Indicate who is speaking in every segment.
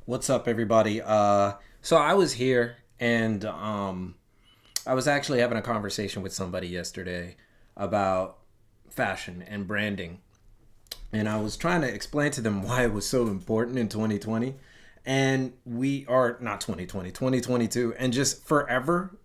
Speaker 1: What's up, everybody? So I was here and I was actually having a conversation with somebody yesterday about fashion and branding. And I was trying to explain to them why it was so important in 2020. And we are not 2020, 2022, and just forever.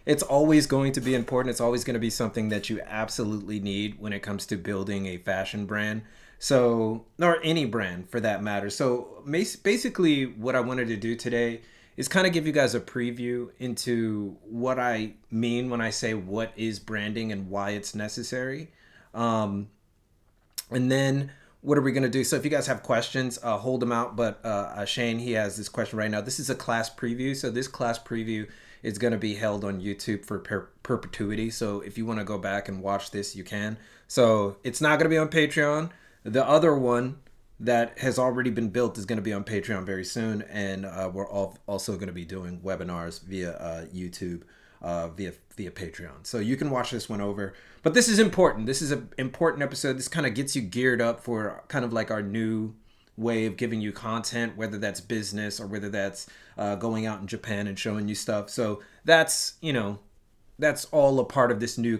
Speaker 1: It's always going to be important. It's always going to be something that you absolutely need when it comes to building a fashion brand. So, or any brand for that matter. So, basically, what I wanted to do today is kind of give you guys a preview into what I mean when I say what is branding and why it's necessary. Um, and then what are we going to do? So if you guys have questions, hold them out. But Shane, he has this question right now. This is a class preview. So this class preview is going to be held on YouTube for perpetuity. So if you want to go back and watch this, you can. So it's not going to be on Patreon. The other one that has already been built is going to be on Patreon very soon. And we're also going to be doing webinars via YouTube via Patreon. So you can watch this one over. But this is important. This is an important episode. This kind of gets you geared up for kind of like our new way of giving you content, whether that's business or whether that's going out in Japan and showing you stuff. So that's all a part of this new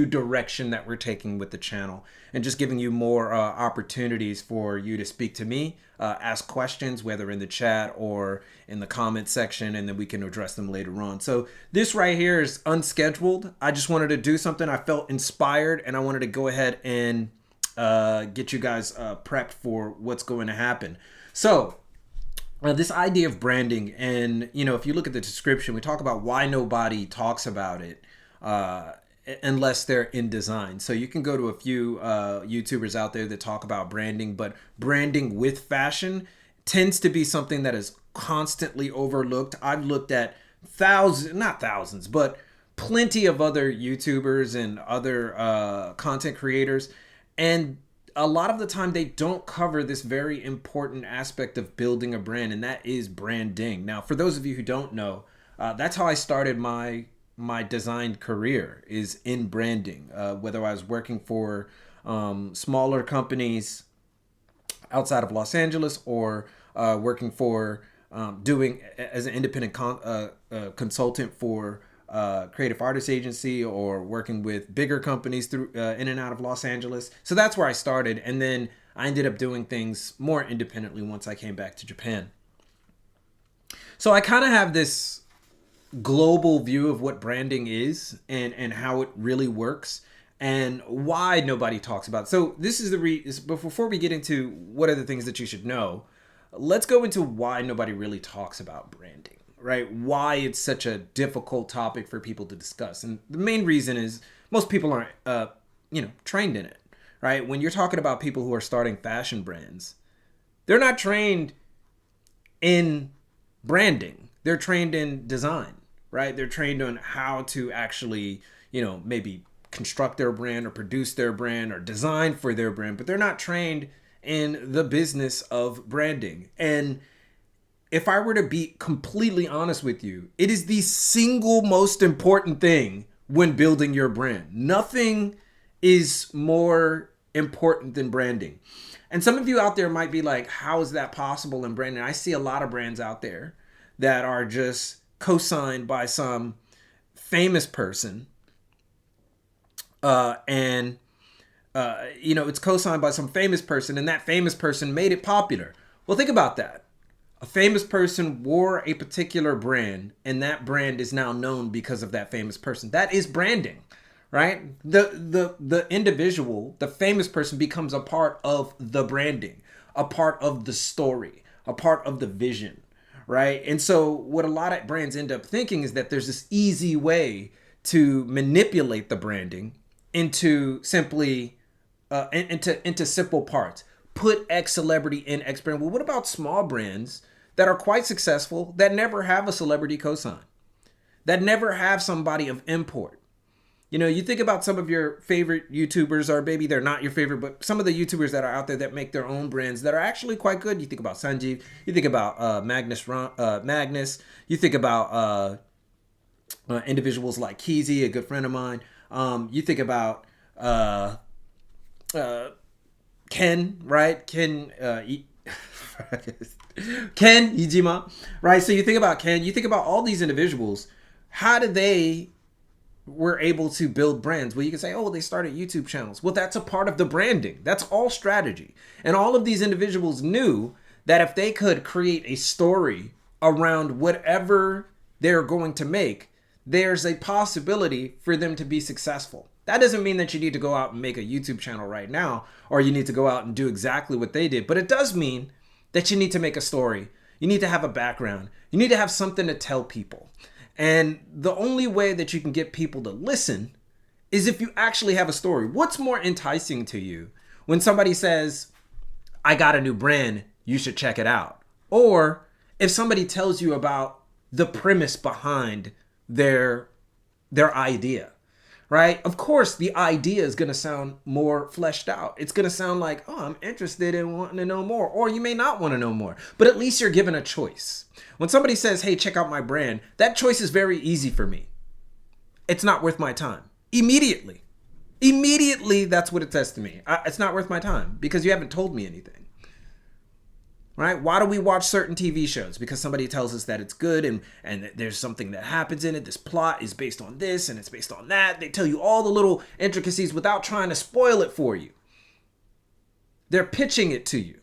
Speaker 1: direction that we're taking with the channel, and just giving you more opportunities for you to speak to me, ask questions, whether in the chat or in the comment section, and then we can address them later on. So this right here is unscheduled. I just wanted to do something. I felt inspired, and I wanted to go ahead and get you guys prepped for what's going to happen. So this idea of branding, and if you look at the description, we talk about why nobody talks about it. Unless they're in design. So you can go to a few YouTubers out there that talk about branding, but branding with fashion tends to be something that is constantly overlooked. I've looked at not thousands, but plenty of other YouTubers and other content creators, and a lot of the time they don't cover this very important aspect of building a brand, and that is branding. Now, for those of you who don't know, that's how I started my design career, is in branding. Whether I was working for smaller companies outside of Los Angeles, or working for doing as an independent consultant for creative artist agency, or working with bigger companies through in and out of Los Angeles. So that's where I started, and then I ended up doing things more independently once I came back to Japan. So I kind of have this global view of what branding is, and how it really works, and why nobody talks about it. So this is but before we get into what are the things that you should know, let's go into why nobody really talks about branding, right? Why it's such a difficult topic for people to discuss. And the main reason is most people aren't trained in it, right? When you're talking about people who are starting fashion brands, they're not trained in branding. They're trained in design, right? They're trained on how to actually, maybe construct their brand or produce their brand or design for their brand, but they're not trained in the business of branding. And if I were to be completely honest with you, it is the single most important thing when building your brand. Nothing is more important than branding. And some of you out there might be like, how is that possible in branding? I see a lot of brands out there that are just co-signed by some famous person, and it's co-signed by some famous person, and that famous person made it popular. Well, think about that. A famous person wore a particular brand, and that brand is now known because of that famous person. That is branding, right? The individual, the famous person, becomes a part of the branding, a part of the story, a part of the vision. Right. And so what a lot of brands end up thinking is that there's this easy way to manipulate the branding into simply into simple parts. Put X celebrity in X brand. Well, what about small brands that are quite successful that never have a celebrity cosign, that never have somebody of import? You think about some of your favorite YouTubers, or maybe they're not your favorite, but some of the YouTubers that are out there that make their own brands that are actually quite good. You think about Sanjeev, you think about Magnus, you think about individuals like Keezy, a good friend of mine. You think about Ken, right? Ken, Ken Ijima, right? So you think about Ken, you think about all these individuals. How did they were able to build brands? Well, you can say, oh, they started YouTube channels. Well, that's a part of the branding. That's all strategy. And all of these individuals knew that if they could create a story around whatever they're going to make, there's a possibility for them to be successful. That doesn't mean that you need to go out and make a YouTube channel right now, or you need to go out and do exactly what they did. But it does mean that you need to make a story. You need to have a background. You need to have something to tell people. And the only way that you can get people to listen is if you actually have a story. What's more enticing to you when somebody says, I got a new brand, you should check it out? Or if somebody tells you about the premise behind their idea, right? Of course, the idea is going to sound more fleshed out. It's going to sound like, oh, I'm interested in wanting to know more. Or you may not want to know more, but at least you're given a choice. When somebody says, hey, check out my brand, that choice is very easy for me. It's not worth my time. Immediately, that's what it says to me. It's not worth my time because you haven't told me anything. Right? Why do we watch certain TV shows? Because somebody tells us that it's good and there's something that happens in it. This plot is based on this and it's based on that. They tell you all the little intricacies without trying to spoil it for you. They're pitching it to you.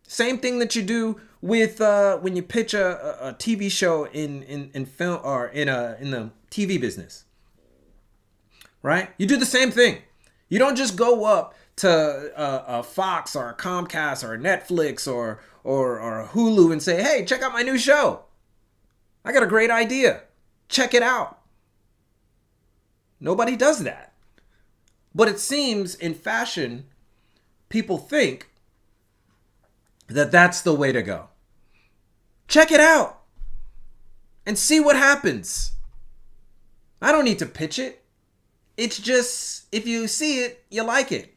Speaker 1: Same thing that you do with when you pitch a TV show in film or in the TV business. Right? You do the same thing. You don't just go up to a Fox or a Comcast or a Netflix or a Hulu and say, hey, check out my new show. I got a great idea. Check it out. Nobody does that. But it seems in fashion, people think that that's the way to go. Check it out and see what happens. I don't need to pitch it. It's just, if you see it, you like it.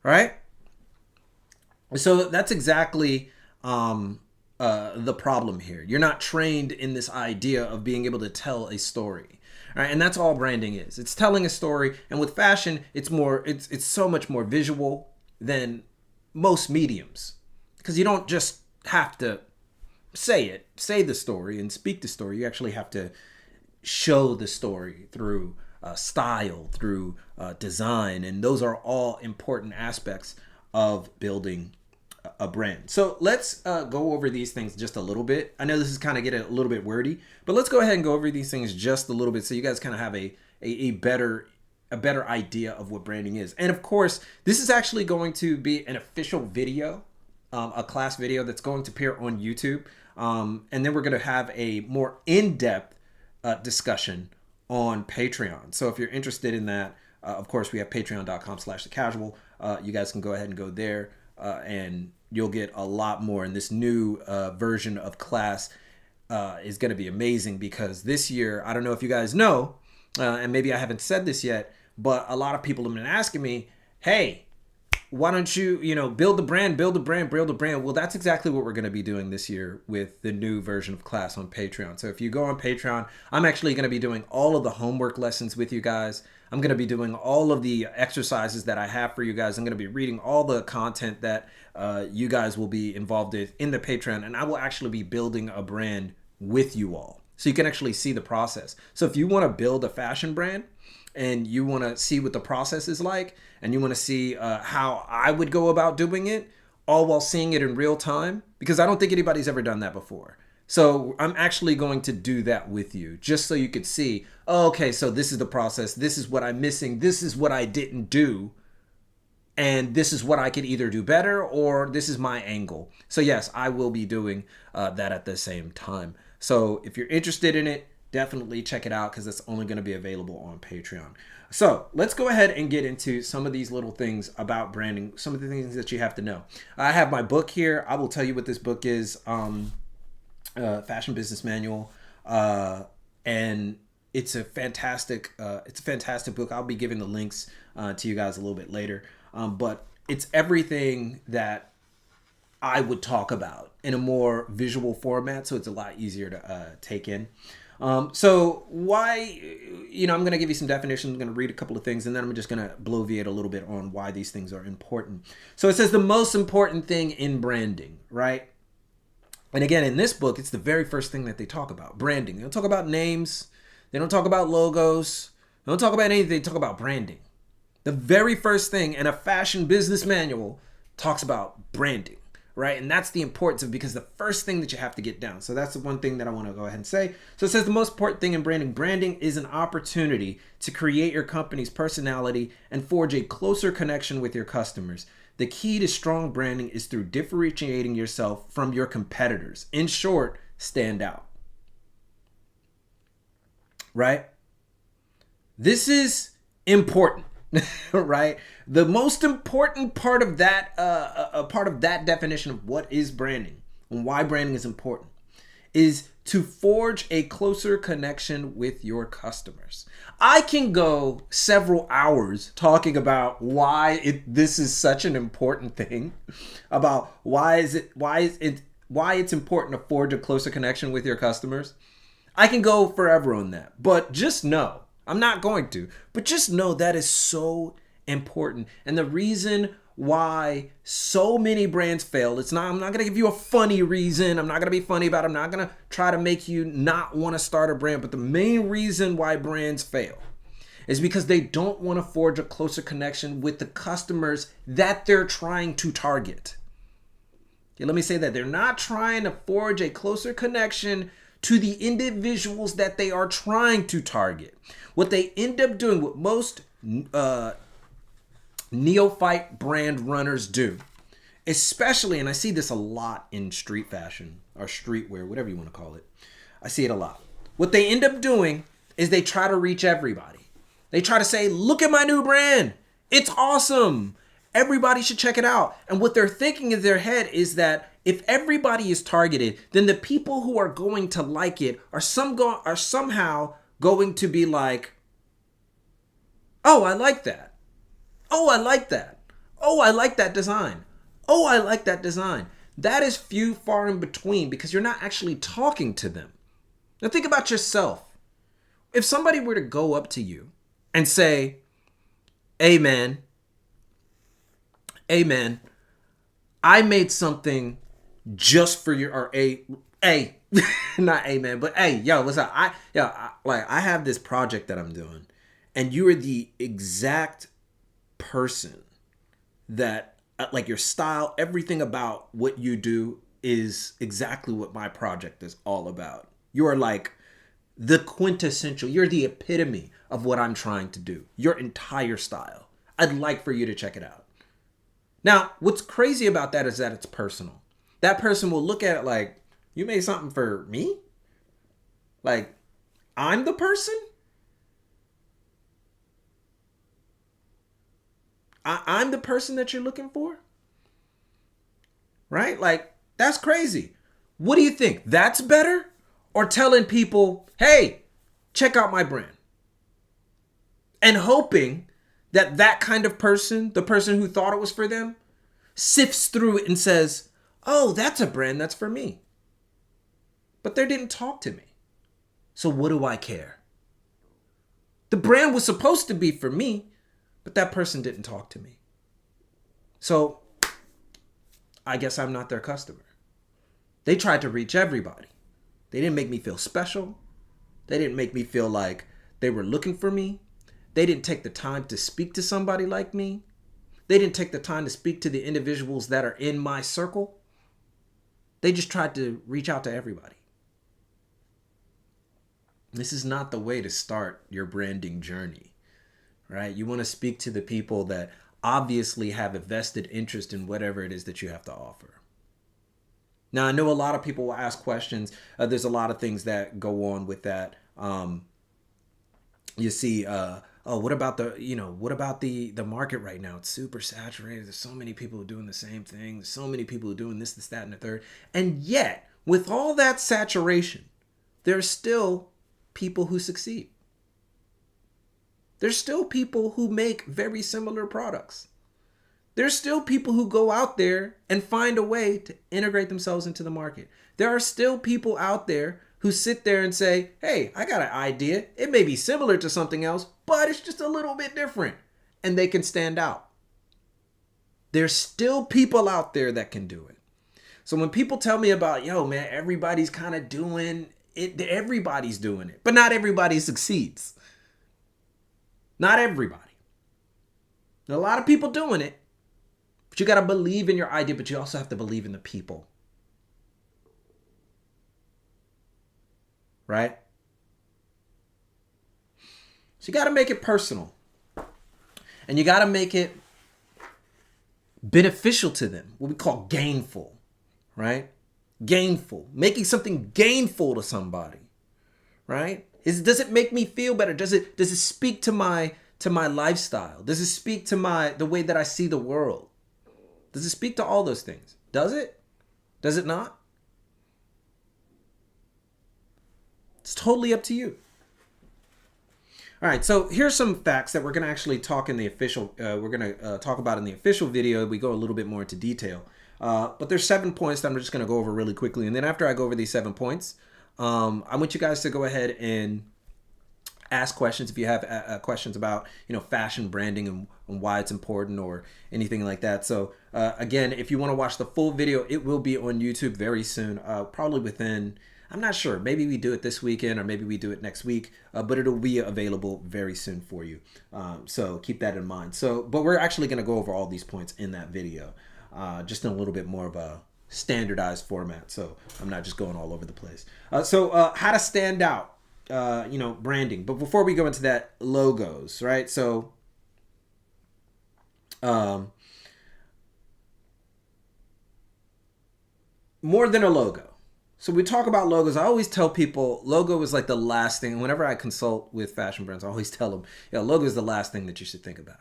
Speaker 1: Right? So that's exactly the problem here. You're not trained in this idea of being able to tell a story. Right? And that's all branding is. It's telling a story. And with fashion, it's so much more visual than most mediums. Because you don't just have to say the story and speak the story. You actually have to show the story through style, through design, and those are all important aspects of building a brand. So let's go over these things just a little bit. I know this is kind of getting a little bit wordy, but let's go ahead and go over these things just a little bit so you guys kind of have a better idea of what branding is. And of course, this is actually going to be an official video, a class video that's going to appear on YouTube, and then we're going to have a more in-depth discussion on Patreon. So if you're interested in that, of course, we have patreon.com/thecasual. You guys can go ahead and go there and you'll get a lot more. And this new version of class is going to be amazing because this year, I don't know if you guys know, and maybe I haven't said this yet, but a lot of people have been asking me, hey, why don't you, build the brand. Well, that's exactly what we're going to be doing this year with the new version of class on Patreon. So if you go on Patreon, I'm actually going to be doing all of the homework lessons with you guys. I'm going to be doing all of the exercises that I have for you guys. I'm going to be reading all the content that you guys will be involved in the Patreon. And I will actually be building a brand with you all. So you can actually see the process. So if you want to build a fashion brand, and you want to see what the process is like, and you want to see how I would go about doing it, all while seeing it in real time, because I don't think anybody's ever done that before. So I'm actually going to do that with you, just so you could see, oh, okay, so this is the process, this is what I'm missing, this is what I didn't do, and this is what I could either do better, or this is my angle. So yes, I will be doing that at the same time. So if you're interested in it, definitely check it out because it's only going to be available on Patreon. So let's go ahead and get into some of these little things about branding, some of the things that you have to know. I have my book here. I will tell you what this book is, Fashion Business Manual, and it's a fantastic book. I'll be giving the links to you guys a little bit later, but it's everything that I would talk about in a more visual format, so it's a lot easier to take in. So why, I'm going to give you some definitions. I'm going to read a couple of things, and then I'm just going to bloviate a little bit on why these things are important. So it says the most important thing in branding, right? And again, in this book, it's the very first thing that they talk about, branding. They don't talk about names. They don't talk about logos. They don't talk about anything. They talk about branding. The very first thing in a fashion business manual talks about branding, right? And that's the importance of, because the first thing that you have to get down. So that's the one thing that I want to go ahead and say. So it says the most important thing in branding. Branding is an opportunity to create your company's personality and forge a closer connection with your customers. The key to strong branding is through differentiating yourself from your competitors. In short, stand out. Right? This is important, right? The most important part of that, definition of what is branding and why branding is important is to forge a closer connection with your customers. I can go several hours talking about why this is such an important thing, about why it's important to forge a closer connection with your customers. I can go forever on that, but just know, I'm not going to, but just know that is so important. And the reason why so many brands fail, I'm not going to give you a funny reason. I'm not going to be funny about it. I'm not going to try to make you not want to start a brand. But the main reason why brands fail is because they don't want to forge a closer connection with the customers that they're trying to target. Okay, let me say that. They're not trying to forge a closer connection to the individuals that they are trying to target. What they end up doing, what most neophyte brand runners do, especially, and I see this a lot in street fashion or streetwear, whatever you want to call it. I see it a lot. What they end up doing is they try to reach everybody. They try to say, look at my new brand. It's awesome. Everybody should check it out. And what they're thinking in their head is that if everybody is targeted, then the people who are going to like it are somehow going to be like, oh, I like that. Oh, I like that. Oh, I like that design. Oh, I like that design. That is few, far in between, because you're not actually talking to them. Now think about yourself. If somebody were to go up to you and say, hey man, I made something just for your, or not amen, but hey, yo, what's up? I have this project that I'm doing, and you are the exact person that, like, your style, everything about what you do is exactly what my project is all about. You are like the quintessential, you're the epitome of what I'm trying to do. Your entire style. I'd like for you to check it out. Now, what's crazy about that is that it's personal. That person will look at it like, you made something for me? Like, I'm the person? I'm the person that you're looking for? Right? Like, that's crazy. What do you think? That's better? Or telling people, hey, check out my brand. And hoping that that kind of person, the person who thought it was for them, sifts through it and says, oh, that's a brand that's for me. But they didn't talk to me. So what do I care? The brand was supposed to be for me, but that person didn't talk to me. So I guess I'm not their customer. They tried to reach everybody. They didn't make me feel special. They didn't make me feel like they were looking for me. They didn't take the time to speak to somebody like me. They didn't take the time to speak to the individuals that are in my circle. They just tried to reach out to everybody. This is not the way to start your branding journey, right? You want to speak to the people that obviously have a vested interest in whatever it is that you have to offer. Now, I know a lot of people will ask questions. There's a lot of things that go on with that. You see, what about the market right now? It's super saturated. There's so many people doing the same thing. There's so many people doing this, that, and the third. And yet, with all that saturation, there's still people who succeed. There's still people who make very similar products. There's still people who go out there and find a way to integrate themselves into the market. There are still people out there who sit there and say, hey, I got an idea. It may be similar to something else, but it's just a little bit different. And they can stand out. There's still people out there that can do it. So when people tell me about, yo, man, everybody's kind of doing it, everybody's doing it, but not everybody succeeds. Not everybody. There are a lot of people doing it, but you got to believe in your idea, but you also have to believe in the people. Right? So you got to make it personal. And you got to make it beneficial to them, what we call gainful, right? Gainful, making something gainful to somebody, right? Does it make me feel better? Does it speak to my lifestyle? Does it speak to the way that I see the world? Does it speak to all those things? Does it? Does it not? It's totally up to you. All right, so here's some facts that we're going to actually talk in the official. We're going to talk about in the official video. We go a little bit more into detail, but there's 7 points that I'm just going to go over really quickly. And then after I go over these 7 points, I want you guys to go ahead and ask questions if you have questions about fashion branding and why it's important or anything like that. So again, if you want to watch the full video, it will be on YouTube very soon, probably within. I'm not sure. Maybe we do it this weekend or maybe we do it next week, but it'll be available very soon for you. So keep that in mind. But we're actually going to go over all these points in that video, just in a little bit more of a standardized format. So I'm not just going all over the place. So how to stand out, branding. But before we go into that, logos, right? So more than a logo. So we talk about logos. I always tell people logo is like the last thing. Whenever I consult with fashion brands, I always tell them, logo is the last thing that you should think about.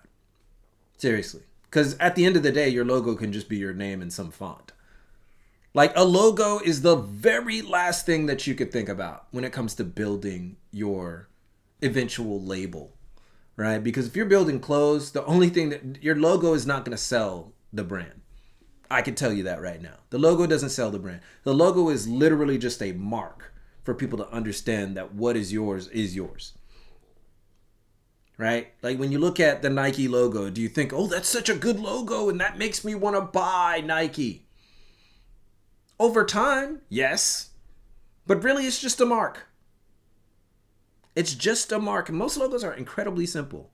Speaker 1: Seriously. Because at the end of the day, your logo can just be your name in some font. Like a logo is the very last thing that you could think about when it comes to building your eventual label, right? Because if you're building clothes, the only thing that your logo is not going to sell the brand. I can tell you that right now. The logo doesn't sell the brand. The logo is literally just a mark for people to understand that what is yours is yours. Right? Like when you look at the Nike logo, do you think, oh, that's such a good logo and that makes me want to buy Nike? Over time, yes. But really, it's just a mark. It's just a mark. And most logos are incredibly simple.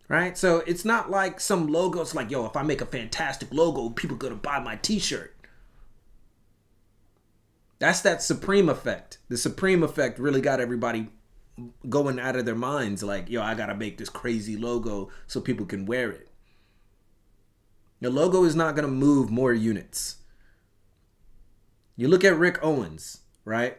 Speaker 1: Right? So it's not like some logo. It's like, yo, if I make a fantastic logo, people are going to buy my t-shirt. That's that Supreme effect. The Supreme effect really got everybody going out of their minds. Like, yo, I got to make this crazy logo so people can wear it. The logo is not going to move more units. You look at Rick Owens, right?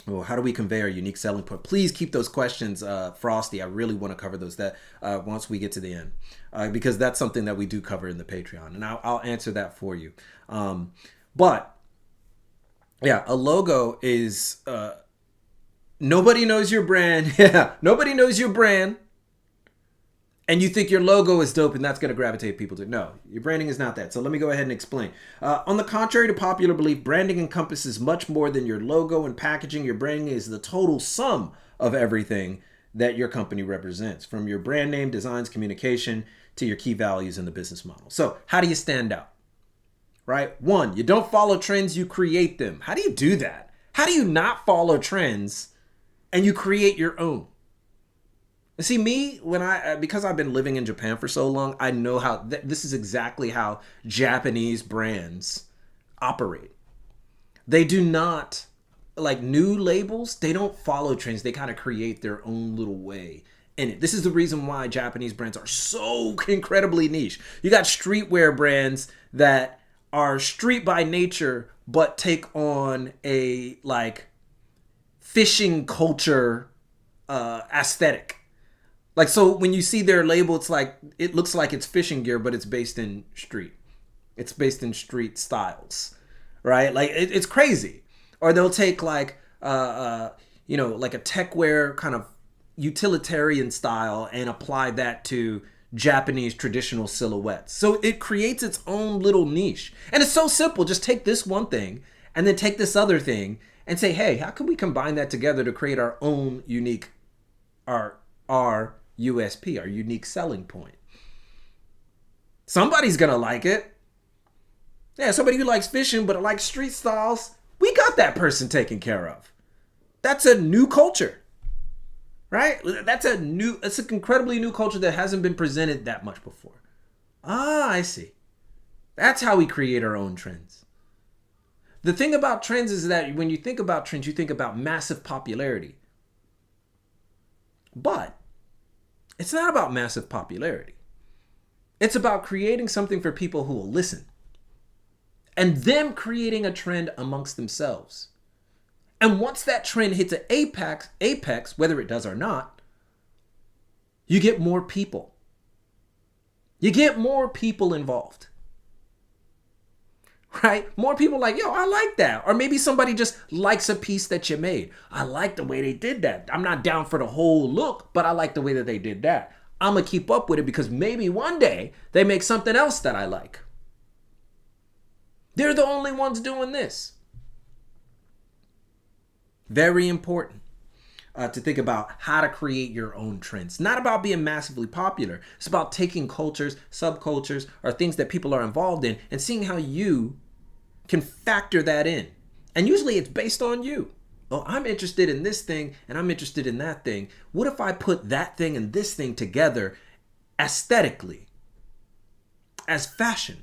Speaker 1: Well, how do we convey our unique selling point? Please keep those questions frosty. I really want to cover those once we get to the end, because that's something that we do cover in the Patreon, and I'll answer that for you. But yeah, a logo is nobody knows your brand. Yeah, nobody knows your brand, and you think your logo is dope and that's going to gravitate people to. No, your branding is not that. So let me go ahead and explain. On the contrary to popular belief, branding encompasses much more than your logo and packaging. Your branding is the total sum of everything that your company represents, from your brand name, designs, communication, to your key values in the business model. So how do you stand out? Right? 1, you don't follow trends, you create them. How do you do that? How do you not follow trends and you create your own? See, me, because I've been living in Japan for so long, I know how this is exactly how Japanese brands operate. They do not, like new labels, they don't follow trends. They kind of create their own little way in it. This is the reason why Japanese brands are so incredibly niche. You got streetwear brands that are street by nature, but take on a like fishing culture aesthetic. Like, so when you see their label, it's like, it looks like it's fishing gear, but it's based in street. It's based in street styles, right? Like, it's crazy. Or they'll take like, like a tech wear kind of utilitarian style and apply that to Japanese traditional silhouettes. So it creates its own little niche. And it's so simple. Just take this one thing and then take this other thing and say, hey, how can we combine that together to create our own unique, our USP, our unique selling point? Somebody's gonna like it. Yeah, somebody who likes fishing but likes street styles, we got that person taken care of. That's a new culture, right? It's an incredibly new culture that hasn't been presented that much before. Ah, I see. That's how we create our own trends. The thing about trends is that when you think about trends, you think about massive popularity. But it's not about massive popularity. It's about creating something for people who will listen. And them creating a trend amongst themselves. And once that trend hits an apex, whether it does or not, you get more people. You get more people involved. Right? More people like, yo, I like that. Or maybe somebody just likes a piece that you made. I like the way they did that. I'm not down for the whole look, but I like the way that they did that. I'm going to keep up with it because maybe one day they make something else that I like. They're the only ones doing this. Very important to think about how to create your own trends. Not about being massively popular. It's about taking cultures, subcultures, or things that people are involved in and seeing how you can factor that in. And usually it's based on you. Oh, I'm interested in this thing and I'm interested in that thing. What if I put that thing and this thing together aesthetically as fashion?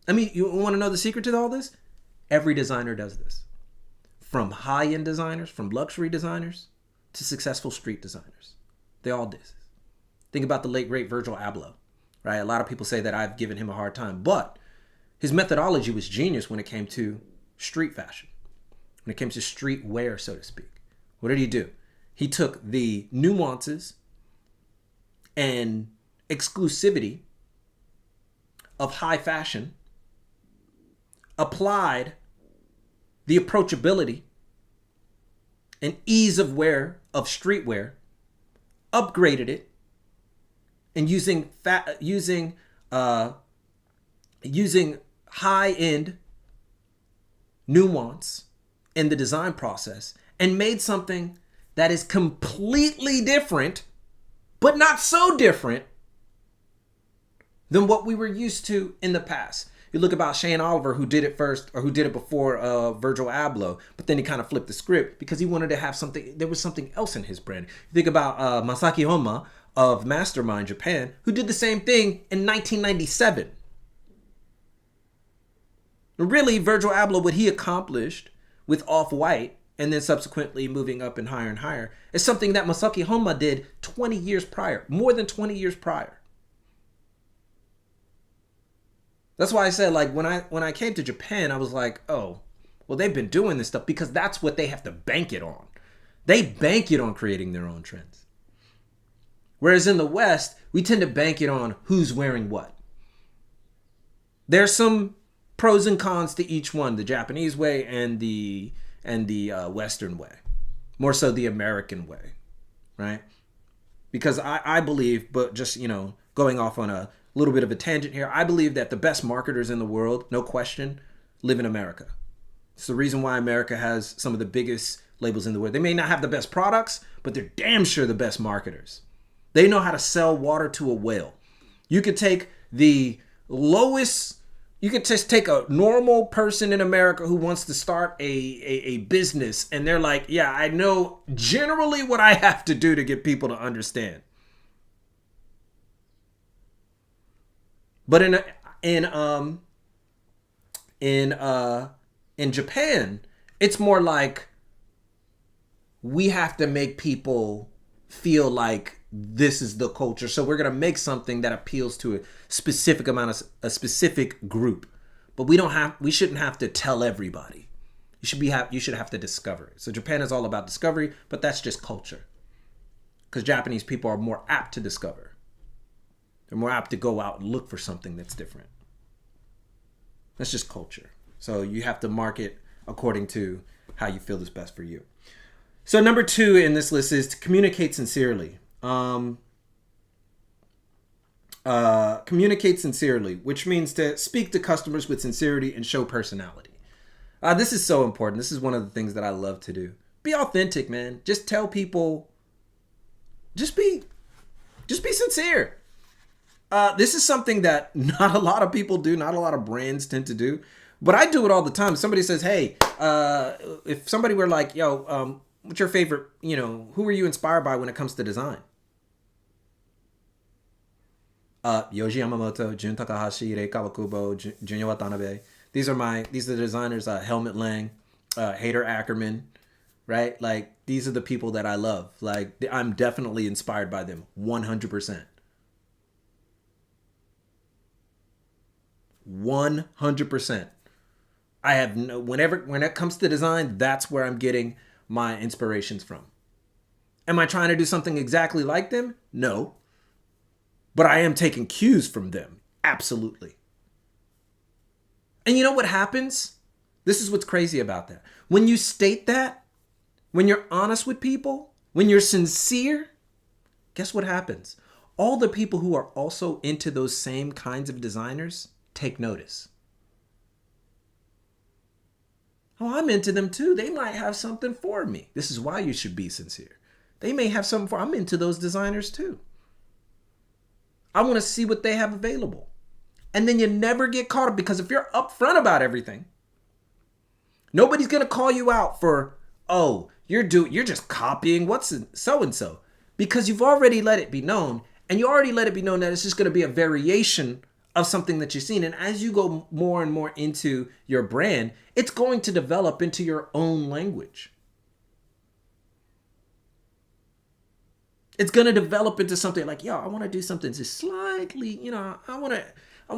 Speaker 1: I mean, you want to know the secret to all this? Every designer does this. From high-end designers, from luxury designers, to successful street designers. They all do this. Think about the late, great Virgil Abloh, right? A lot of people say that I've given him a hard time, but his methodology was genius when it came to street fashion, when it came to street wear, so to speak. What did he do? He took the nuances and exclusivity of high fashion, applied the approachability and ease of wear of streetwear, upgraded it, and using high-end nuance in the design process, and made something that is completely different, but not so different than what we were used to in the past. You look about Shane Oliver, who did it first, or who did it before Virgil Abloh, but then he kind of flipped the script because he wanted to have something, there was something else in his brand. You think about Masaki Honma of Mastermind Japan, who did the same thing in 1997. Really, Virgil Abloh, what he accomplished with Off-White, and then subsequently moving up and higher, is something that Masaki Honma did 20 years prior, more than 20 years prior. That's why I said, like, when I came to Japan, I was like, oh, well, they've been doing this stuff because that's what they have to bank it on. They bank it on creating their own trends. Whereas in the West, we tend to bank it on who's wearing what. There's some pros and cons to each one, the Japanese way and the Western way. More so the American way, right? Because I believe, but just, going off on a little bit of a tangent here, I believe that the best marketers in the world, no question, live in America. It's the reason why America has some of the biggest labels in the world. They may not have the best products, but they're damn sure the best marketers. They know how to sell water to a whale. You could take the lowest, you could just take a normal person in America who wants to start a business, and they're like, yeah, I know generally what I have to do to get people to understand. But in Japan, it's more like we have to make people feel like this is the culture. So we're gonna make something that appeals to a specific a specific group. But we shouldn't have to tell everybody. You should have to discover it. So Japan is all about discovery, but that's just culture. Because Japanese people are more apt to discover. They're more apt to go out and look for something that's different. That's just culture. So you have to market according to how you feel is best for you. So number 2 in this list is to communicate sincerely. Communicate sincerely, which means to speak to customers with sincerity and show personality. This is so important. This is one of the things that I love to do. Be authentic, man. Just tell people. Just be sincere. This is something that not a lot of people do. Not a lot of brands tend to do, but I do it all the time. Somebody says, "Hey," if somebody were like, "Yo, what's your favorite? Who are you inspired by when it comes to design?" Yoji Yamamoto, Jun Takahashi, Rei Kawakubo, Junya Watanabe. These are the designers. Helmut Lang, Hader Ackerman, right? Like, these are the people that I love. Like, I'm definitely inspired by them, 100%. 100%. I have when it comes to design, that's where I'm getting my inspirations from. Am I trying to do something exactly like them? No. But I am taking cues from them. Absolutely. And you know what happens? This is what's crazy about that. When you state that, when you're honest with people, when you're sincere, guess what happens? All the people who are also into those same kinds of designers take notice. Oh, I'm into them too. They might have something for me. This is why you should be sincere. They may have something I'm into those designers too. I want to see what they have available. And then you never get caught up, because if you're upfront about everything, nobody's going to call you out for, "Oh, you're just copying what's in so and so," because you've already let it be known, and you already let it be known that it's just going to be a variation of something that you've seen. And as you go more and more into your brand, it's going to develop into your own language. It's going to develop into something like, "Yo, I want to do something just slightly, I'm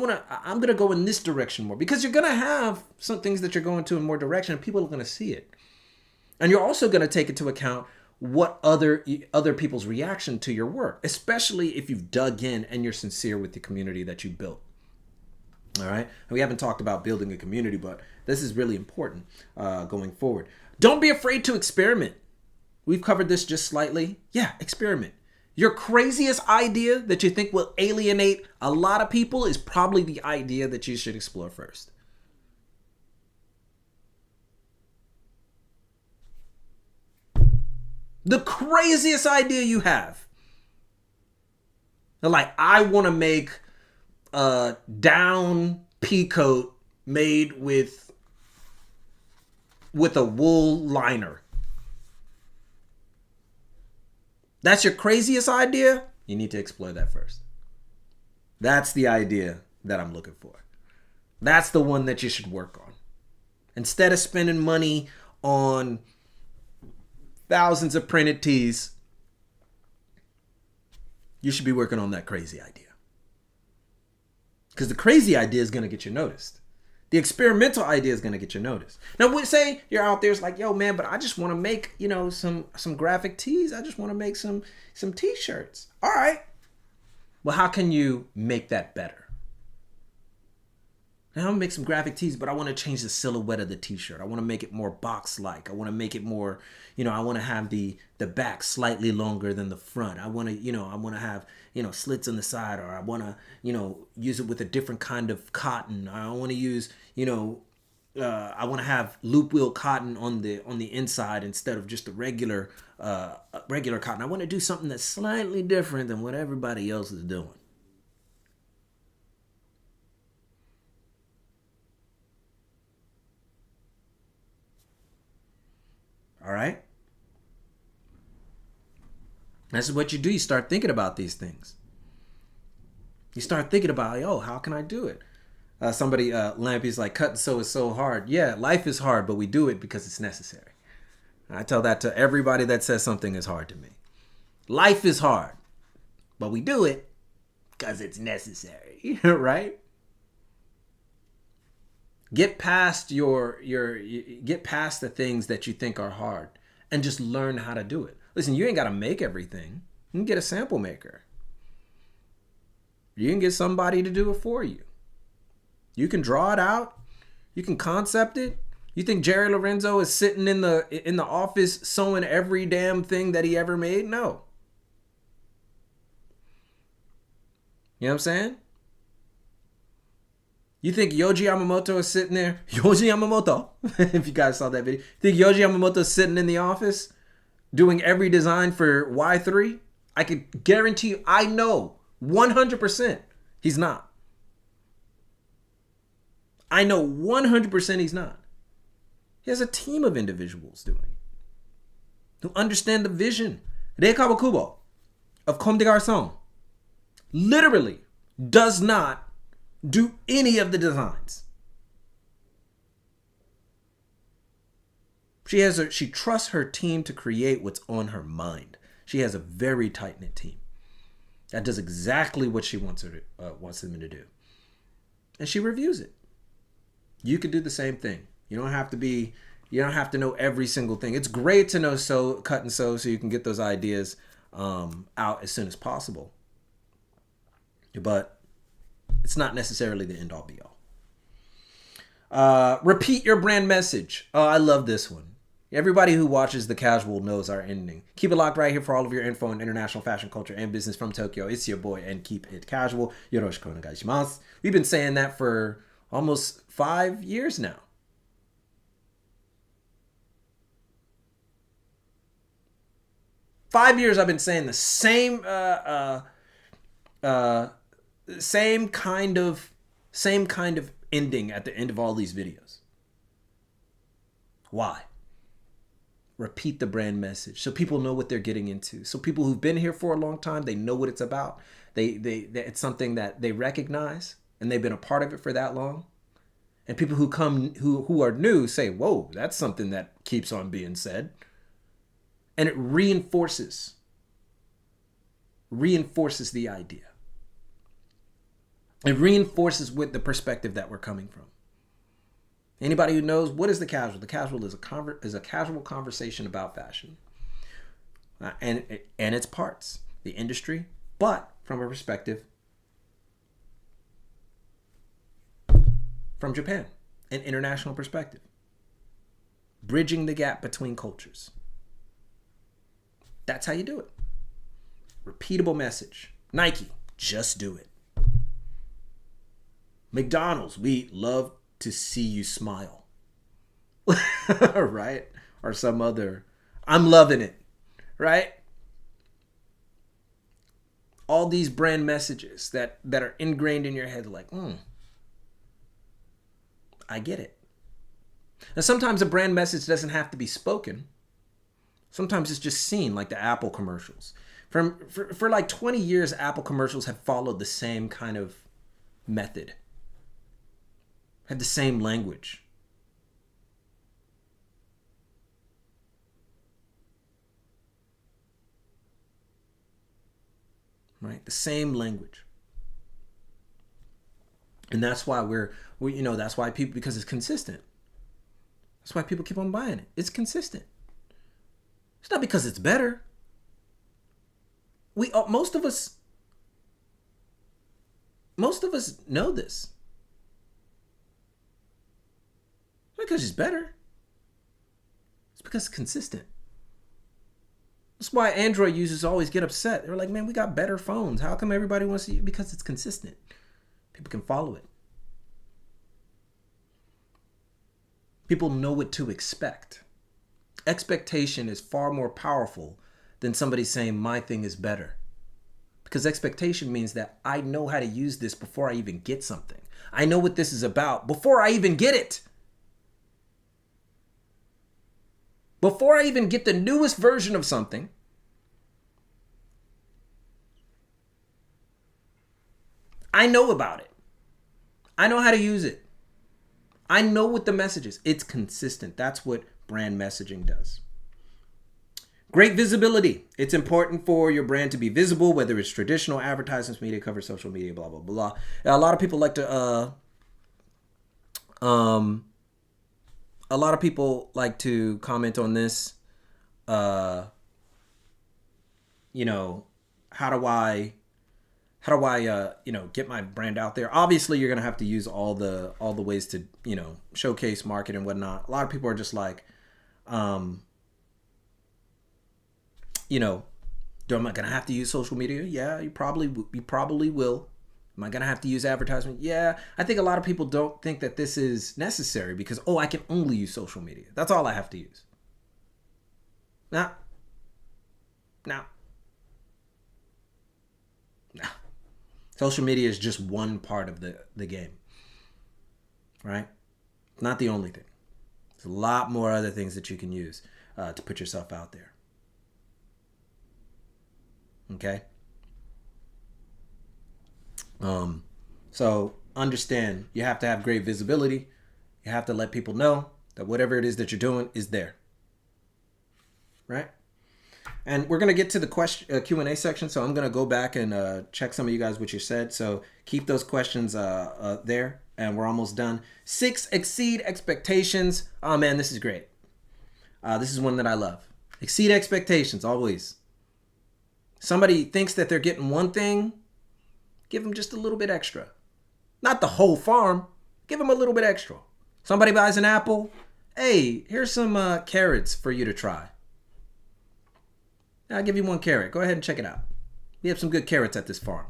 Speaker 1: going to go in this direction more," because you're going to have some things that you're going to in more direction, and people are going to see it. And you're also going to take into account what other people's reaction to your work, especially if you've dug in and you're sincere with the community that you built. All right. And we haven't talked about building a community, but this is really important going forward. Don't be afraid to experiment. We've covered this just slightly. Yeah, experiment. Your craziest idea that you think will alienate a lot of people is probably the idea that you should explore first. The craziest idea you have. Like, I want to make a down pea coat made with a wool liner. That's your craziest idea? You need to explore that first. That's the idea that I'm looking for. That's the one that you should work on. Instead of spending money on thousands of printed tees, you should be working on that crazy idea. Because the crazy idea is going to get you noticed. The experimental idea is going to get you noticed. Now, say you're out there, it's like, "Yo, man, but I just want to make, some graphic tees. I just want to make some t-shirts." All right. Well, how can you make that better? Now, I'm going to make some graphic tees, but I want to change the silhouette of the t-shirt. I want to make it more box-like. I want to make it more, I want to have the back slightly longer than the front. I want to have, slits on the side, or I want to, use it with a different kind of cotton. I want to use, I want to have loop wheel cotton on the inside instead of just a regular cotton. I want to do something that's slightly different than what everybody else is doing. All right? This is what you do. You start thinking about these things. You start thinking about, how can I do it? Lampy's like, "Cut and sew is so hard." Yeah, life is hard, but we do it because it's necessary. I tell that to everybody that says something is hard to me. Life is hard, but we do it because it's necessary, right? Get past get past the things that you think are hard and just learn how to do it. Listen, you ain't got to make everything. You can get a sample maker. You can get somebody to do it for you. You can draw it out. You can concept it. You think Jerry Lorenzo is sitting in the office sewing every damn thing that he ever made? No. You know what I'm saying? You think Yoji Yamamoto is sitting there? Yoji Yamamoto, if you guys saw that video. Think Yoji Yamamoto is sitting in the office doing every design for Y3? I could guarantee you, I know 100% he's not. I know 100% he's not. He has a team of individuals doing it who understand the vision. Rei Kawakubo of Comme des Garçons literally does not do any of the designs. She trusts her team to create what's on her mind. She has a very tight-knit team that does exactly what she wants them to do. And she reviews it. You could do the same thing. You don't have to know every single thing. It's great to know cut and sew so you can get those ideas out as soon as possible. But it's not necessarily the end all be all. Repeat your brand message. Oh, I love this one. Everybody who watches The Casual knows our ending. Keep it locked right here for all of your info on international fashion, culture, and business from Tokyo. It's your boy, and keep it casual. Yoroshiku onegaishimasu. We've been saying that for almost 5 years now. Five years I've been saying the same kind of ending at the end of all these videos. Why? Repeat the brand message so people know what they're getting into. So people who've been here for a long time, they know what it's about. It's something that they recognize and they've been a part of it for that long. And people who come who are new say, "Whoa, that's something that keeps on being said." And it reinforces the idea. It reinforces with the perspective that we're coming from. Anybody who knows, what is The Casual? The Casual is a casual conversation about fashion and its parts, the industry, but from a perspective from Japan, an international perspective, bridging the gap between cultures. That's how you do it. Repeatable message. Nike, just do it. McDonald's, we love to see you smile. Right? Or some other, I'm loving it. Right? All these brand messages that are ingrained in your head like, I get it. And sometimes a brand message doesn't have to be spoken. Sometimes it's just seen, like the Apple commercials. For like 20 years, Apple commercials have followed the same kind of method. Had the same language. Right? The same language. And that's why that's why people, because it's consistent. That's why people keep on buying it. It's consistent. It's not because it's better. Most of us know this. Not because it's better. It's because it's consistent. That's why Android users always get upset. They're like, man, we got better phones. How come everybody wants to use it? Because it's consistent. People can follow it. People know what to expect. Expectation is far more powerful than somebody saying my thing is better. Because expectation means that I know how to use this before I even get something. I know what this is about before I even get it. Before I even get the newest version of something, I know about it. I know how to use it. I know what the message is. It's consistent. That's what brand messaging does. Great visibility. It's important for your brand to be visible, whether it's traditional advertisements, media cover, social media, blah, blah, blah. A lot of people like to comment on this. How do I get my brand out there? Obviously, you're gonna have to use all the ways to, showcase, market, and whatnot. A lot of people are just like, am I gonna have to use social media? Yeah, you probably will. Am I going to have to use advertisement? Yeah. I think a lot of people don't think that this is necessary because, oh, I can only use social media. That's all I have to use. Now, now, now. Social media is just one part of the game, right? Not the only thing. There's a lot more other things that you can use to put yourself out there. Okay? So understand, you have to have great visibility. You have to let people know that whatever it is that you're doing is there. Right? And we're going to get to the question Q&A section, so I'm going to go back and check some of you guys what you said. So keep those questions there, and we're almost done. 6, exceed expectations. Oh, man, this is great. This is one that I love. Exceed expectations, always. Somebody thinks that they're getting one thing, give them just a little bit extra. Not the whole farm. Give them a little bit extra. Somebody buys an apple. Hey, here's some carrots for you to try. I'll give you 1 carrot. Go ahead and check it out. We have some good carrots at this farm.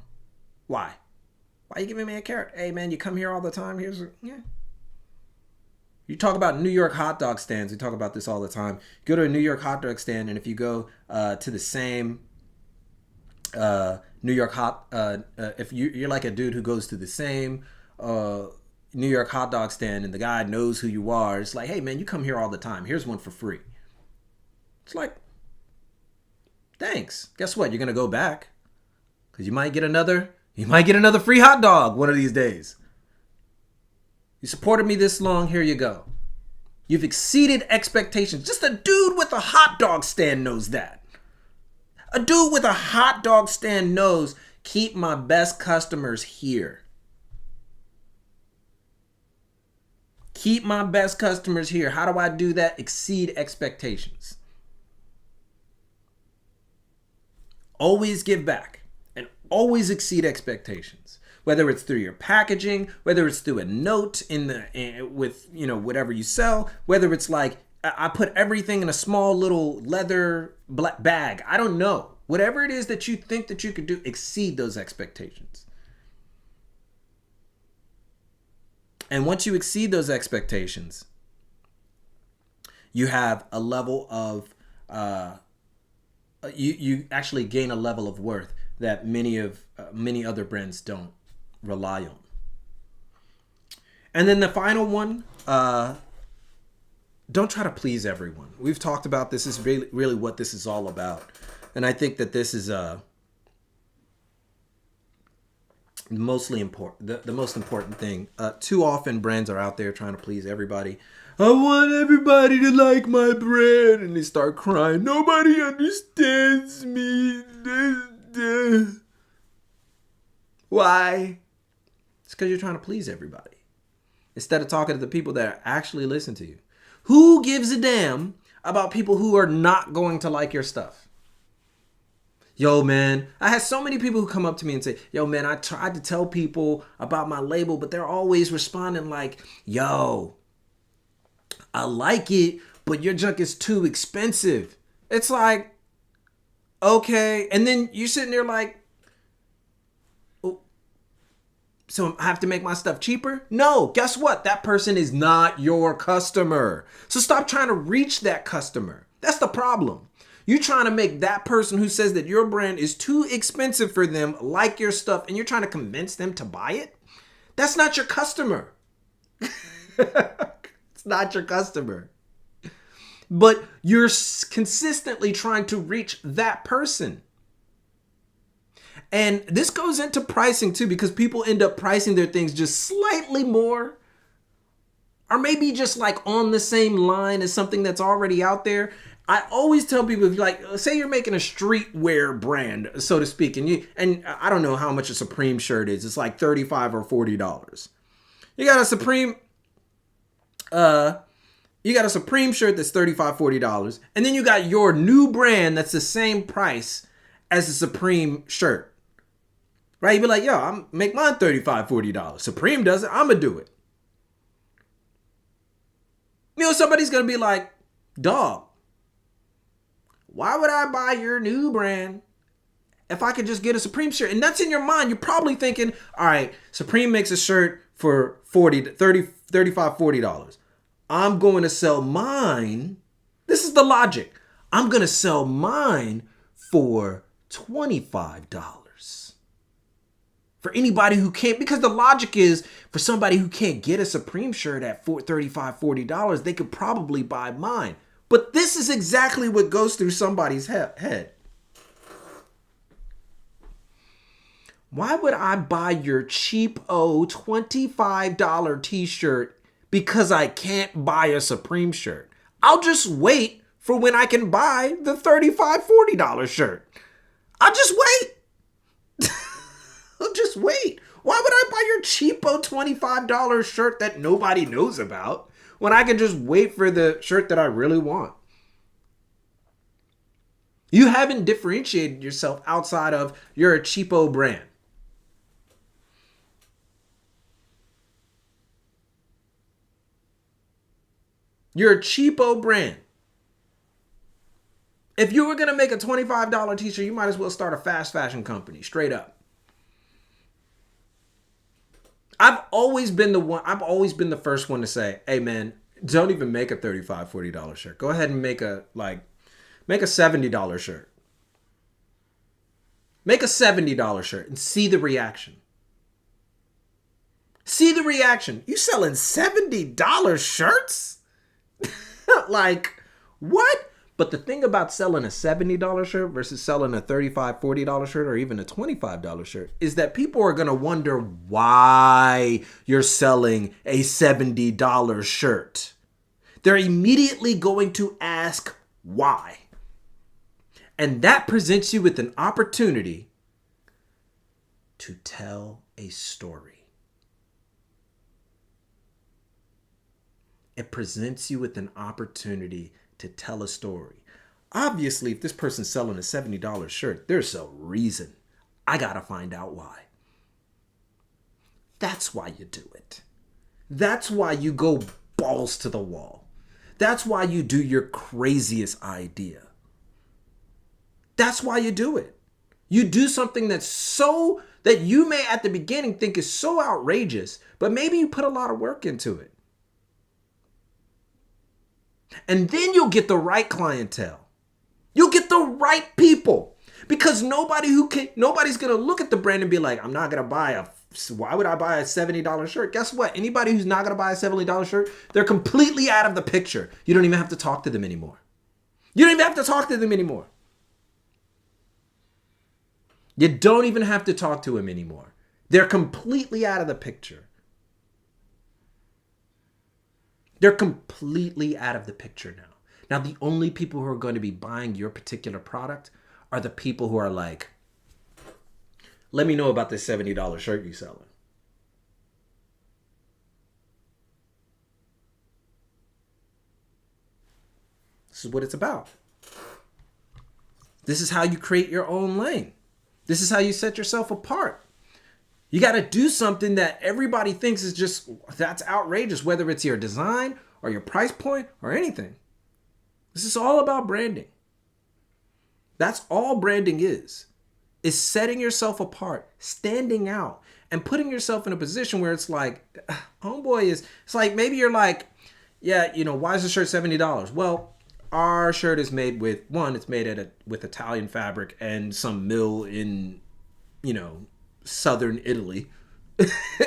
Speaker 1: Why? Why are you giving me a carrot? Hey, man, you come here all the time. Yeah. You talk about New York hot dog stands. We talk about this all the time. Go to a New York hot dog stand, and if you go to the same New York if you're like a dude who goes to the same New York hot dog stand, and the guy knows who you are, it's like, hey, man, you come here all the time. Here's one for free. It's like, thanks. Guess what? You're going to go back because you might get another free hot dog one of these days. You supported me this long. Here you go. You've exceeded expectations. Just a dude with a hot dog stand knows that. A dude with a hot dog stand knows, keep my best customers here. Keep my best customers here. How do I do that? Exceed expectations. Always give back and always exceed expectations. Whether it's through your packaging, whether it's through a note with whatever you sell, whether it's like I put everything in a small little leather bag. I don't know. Whatever it is that you think that you could do, exceed those expectations. And once you exceed those expectations, you have a level of you actually gain a level of worth that many other brands don't rely on. And then the final one, don't try to please everyone. We've talked about this. Is really what this is all about. And I think that this is mostly important. The most important thing. Too often brands are out there trying to please everybody. I want everybody to like my brand, and they start crying. Nobody understands me. Why? It's because you're trying to please everybody instead of talking to the people that actually listen to you. Who gives a damn about people who are not going to like your stuff? Yo, man, I had so many people who come up to me and say, yo, man, I tried to tell people about my label, but they're always responding like, yo, I like it, but your junk is too expensive. It's like, okay. And then you're sitting there like, oh, so I have to make my stuff cheaper? No, guess what? That person is not your customer. So stop trying to reach that customer. That's the problem. You're trying to make that person who says that your brand is too expensive for them like your stuff, and you're trying to convince them to buy it? That's not your customer. It's not your customer. But you're consistently trying to reach that person. And this goes into pricing too, because people end up pricing their things just slightly more, or maybe just like on the same line as something that's already out there. I always tell people, like, say you're making a streetwear brand, so to speak, and I don't know how much a Supreme shirt is. It's like $35 or $40. You got a Supreme shirt that's $35, $40, and then you got your new brand that's the same price as the Supreme shirt. Right? You'd be like, yo, I'm make mine $35, $40. Supreme does it, I'm gonna do it. Somebody's gonna be like, dog, why would I buy your new brand if I could just get a Supreme shirt. And that's in your mind. You're probably thinking, all right, Supreme makes a shirt for $40. I'm going to sell mine. This is the logic. I'm going to sell mine for $25. For anybody who can't, because the logic is for somebody who can't get a Supreme shirt at $35, $40, they could probably buy mine. But this is exactly what goes through somebody's head. Why would I buy your cheapo $25 t-shirt because I can't buy a Supreme shirt? I'll just wait for when I can buy the $35, $40 shirt. I'll just wait. I'll just wait. Why would I buy your cheapo $25 shirt that nobody knows about when I can just wait for the shirt that I really want? You haven't differentiated yourself outside of you're a cheapo brand. You're a cheapo brand. If you were going to make a $25 t-shirt, you might as well start a fast fashion company, straight up. I've always been the first one to say, hey man, don't even make a $35, $40 shirt. Go ahead and make a $70 shirt. Make a $70 shirt and see the reaction. See the reaction. You selling $70 shirts? Like, what? But the thing about selling a $70 shirt versus selling a $35, $40 shirt or even a $25 shirt is that people are going to wonder why you're selling a $70 shirt. They're immediately going to ask why. And that presents you with an opportunity to tell a story. It presents you with an opportunity to tell a story. Obviously, if this person's selling a $70 shirt, there's a reason. I gotta find out why. That's why you do it. That's why you go balls to the wall. That's why you do your craziest idea. That's why you do it. You do something that you may at the beginning think is so outrageous, but maybe you put a lot of work into it. And then you'll get the right clientele. You'll get the right people. Because nobody's going to look at the brand and be like, why would I buy a $70 shirt? Guess what? Anybody who's not going to buy a $70 shirt, they're completely out of the picture. You don't even have to talk to them anymore. You don't even have to talk to them anymore. You don't even have to talk to them anymore. They're completely out of the picture. They're completely out of the picture now. Now, the only people who are going to be buying your particular product are the people who are like, let me know about this $70 shirt you're selling. This is what it's about. This is how you create your own lane. This is how you set yourself apart. You got to do something that everybody thinks is just, that's outrageous, whether it's your design or your price point or anything. This is all about branding. That's all branding is setting yourself apart, standing out, and putting yourself in a position where it's like, homeboy it's like, maybe you're like, yeah, why is the shirt $70? Well, our shirt is made with, it's made with Italian fabric and some mill in, southern Italy.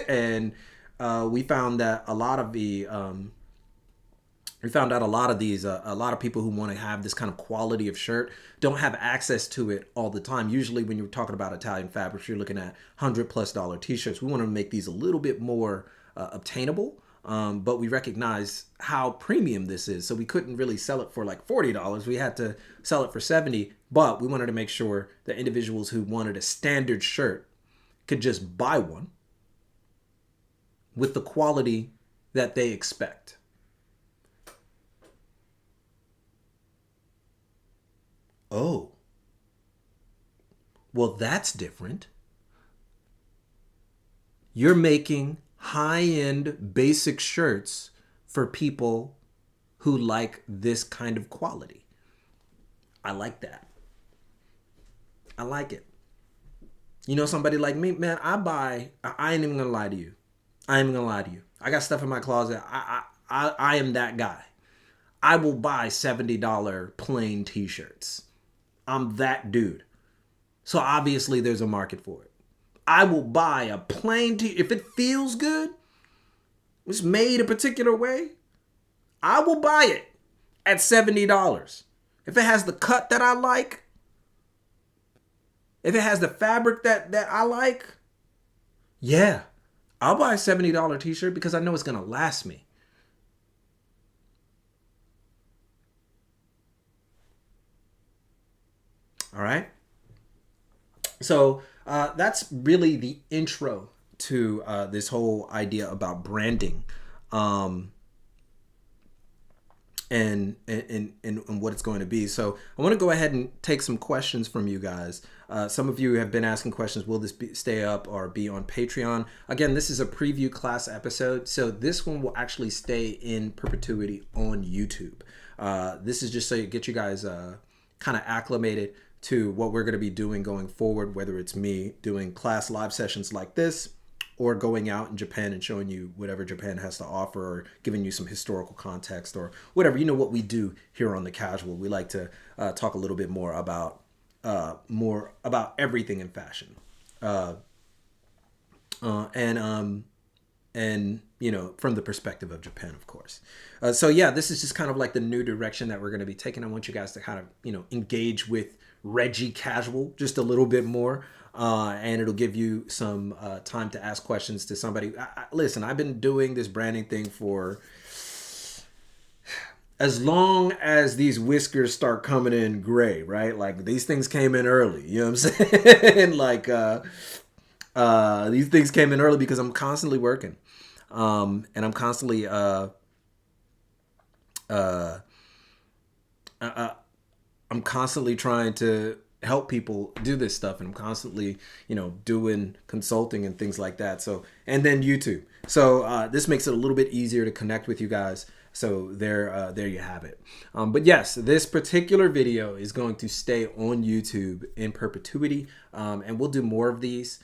Speaker 1: And we found that a lot of people who want to have this kind of quality of shirt don't have access to it all the time. Usually when you're talking about Italian fabrics, you're looking at $100+ t-shirts. We want to make these a little bit more obtainable, but we recognize how premium this is. So we couldn't really sell it for like $40. We had to sell it for $70, but we wanted to make sure that individuals who wanted a standard shirt could just buy one with the quality that they expect. Oh, well, that's different. You're making high-end basic shirts for people who like this kind of quality. I like that. I like it. You know, somebody like me, man, I ain't even gonna lie to you. I ain't even gonna lie to you. I got stuff in my closet. I am that guy. I will buy $70 plain t-shirts. I'm that dude. So obviously there's a market for it. I will buy a plain t if it feels good, it's made a particular way, I will buy it at $70. If it has the cut that I like, if it has the fabric that I like, yeah, I'll buy a $70 t-shirt because I know it's going to last me. All right. So that's really the intro to this whole idea about branding. Um, and what it's going to be. So I want to go ahead and take some questions from you guys. Some of you have been asking questions, will this stay up or be on Patreon? Again, this is a preview class episode, so this one will actually stay in perpetuity on YouTube. This is just so you get you guys kind of acclimated to what we're going to be doing going forward, whether it's me doing class live sessions like this, or going out in Japan and showing you whatever Japan has to offer, or giving you some historical context or whatever. You know what we do here on The Casual. We like to talk a little bit more about everything in fashion. And you know, from the perspective of Japan, of course. So yeah, this is just kind of like the new direction that we're going to be taking. I want you guys to kind of, you know, engage with Reggie Casual just a little bit more. And it'll give you some time to ask questions to somebody. Listen, I've been doing this branding thing for as long as these whiskers start coming in gray, right? Like these things came in early, you know what I'm saying? Like these things came in early because I'm constantly working. And I'm constantly I'm constantly trying to help people do this stuff, and I'm constantly, you know, doing consulting and things like that. So, and then YouTube. So this makes it a little bit easier to connect with you guys. So there you have it. But yes, this particular video is going to stay on YouTube in perpetuity, and we'll do more of these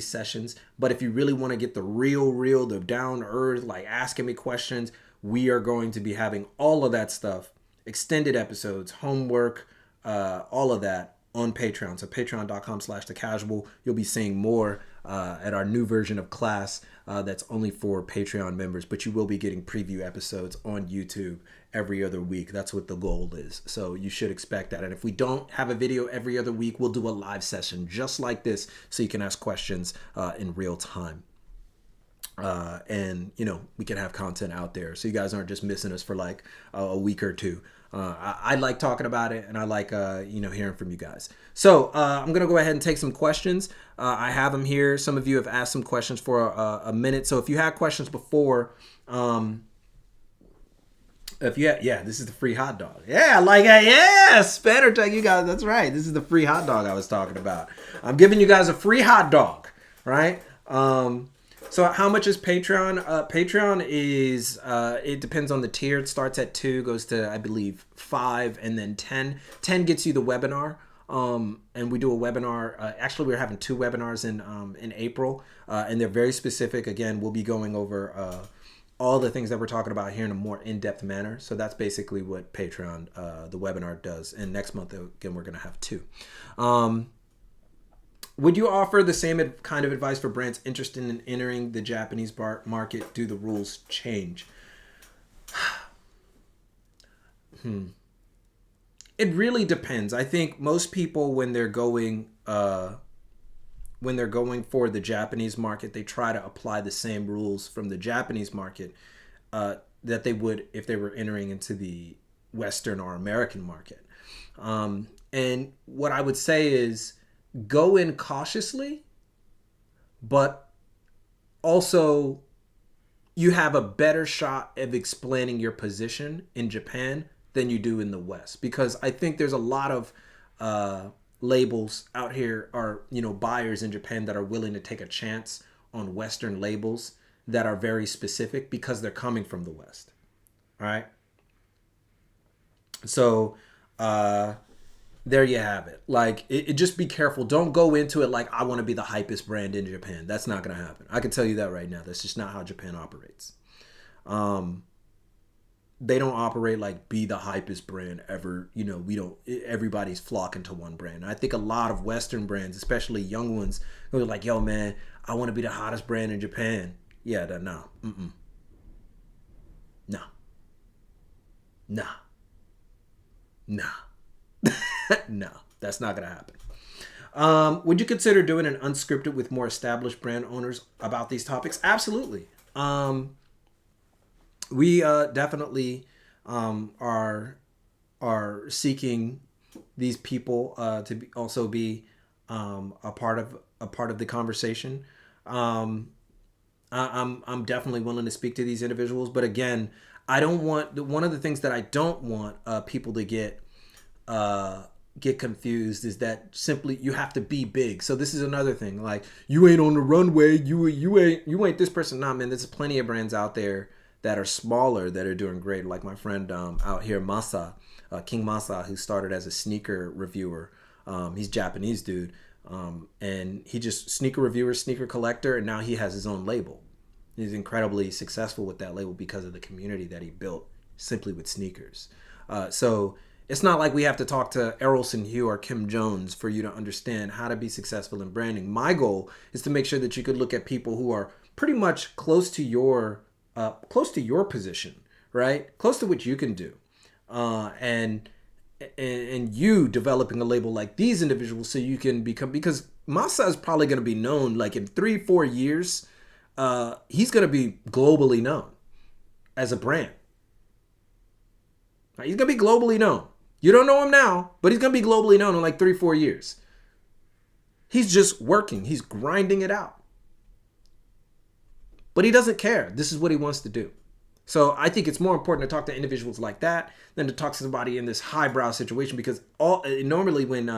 Speaker 1: sessions. But if you really want to get the real, the down to earth, like asking me questions, we are going to be having all of that stuff, extended episodes, homework, all of that on Patreon. So patreon.com/thecasual. You'll be seeing more at our new version of class that's only for Patreon members, but you will be getting preview episodes on YouTube every other week. That's what the goal is. So you should expect that. And if we don't have a video every other week, we'll do a live session just like this so you can ask questions in real time. And you know, we can have content out there so you guys aren't just missing us for like a week or two. I like talking about it, and I like you know, hearing from you guys. So I'm gonna go ahead and take some questions. I have them here. Some of you have asked some questions for a minute. So if you had questions before, if you had, yeah, this is the free hot dog. Yeah, like yeah, Spanner tell you guys, that's right. This is the free hot dog I was talking about. I'm giving you guys a free hot dog, right? So how much is Patreon? Patreon is, it depends on the tier. It starts at 2, goes to, I believe, 5, and then 10. 10 gets you the webinar. And we do a webinar. Actually, we're having 2 webinars in April, and they're very specific. Again, we'll be going over all the things that we're talking about here in a more in-depth manner. So that's basically what Patreon, the webinar does. And next month, again, we're going to have 2. Would you offer the same kind of advice for brands interested in entering the Japanese market? Do the rules change? It really depends. I think most people, when they're going for the Japanese market, they try to apply the same rules from the Japanese market that they would if they were entering into the Western or American market. And what I would say is, go in cautiously, but also you have a better shot of explaining your position in Japan than you do in the West. Because I think there's a lot of labels out here, or, you know, buyers in Japan that are willing to take a chance on Western labels that are very specific because they're coming from the West. All right. So, There you have it. Like, just be careful. Don't go into it like I want to be the hypest brand in Japan. That's not going to happen. I can tell you that right now. That's just not how Japan operates. Um, they don't operate like be the hypest brand ever. You know, we don't. Everybody's flocking to one brand. And I think a lot of Western brands, especially young ones, who are like, "Yo, man, I want to be the hottest brand in Japan." Yeah, no, no, no, no, no. That's not gonna happen. Would you consider doing an unscripted with more established brand owners about these topics? Absolutely. We definitely are seeking these people to also be a part of the conversation. Um, I'm definitely willing to speak to these individuals, but again, I don't want one of the things that I don't want people to get confused is that simply you have to be big. So this is another thing. Like, you ain't on the runway. You ain't this person. Nah, man. There's plenty of brands out there that are smaller that are doing great. Like my friend out here, Masa, King Masa, who started as a sneaker reviewer. He's a Japanese dude, and he just sneaker reviewer, sneaker collector, and now he has his own label. He's incredibly successful with that label because of the community that he built simply with sneakers. So it's not like we have to talk to Errolson Hugh or Kim Jones for you to understand how to be successful in branding. My goal is to make sure that you could look at people who are pretty much close to your position, right? Close to what you can do, and you developing a label like these individuals so you can become, because Masa is probably going to be known like in 3-4 years. He's going to be globally known as a brand. Right? He's going to be globally known. You don't know him now, but he's going to be globally known in like 3-4 years. He's just working. He's grinding it out. But he doesn't care. This is what he wants to do. So I think it's more important to talk to individuals like that than to talk to somebody in this highbrow situation, because normally when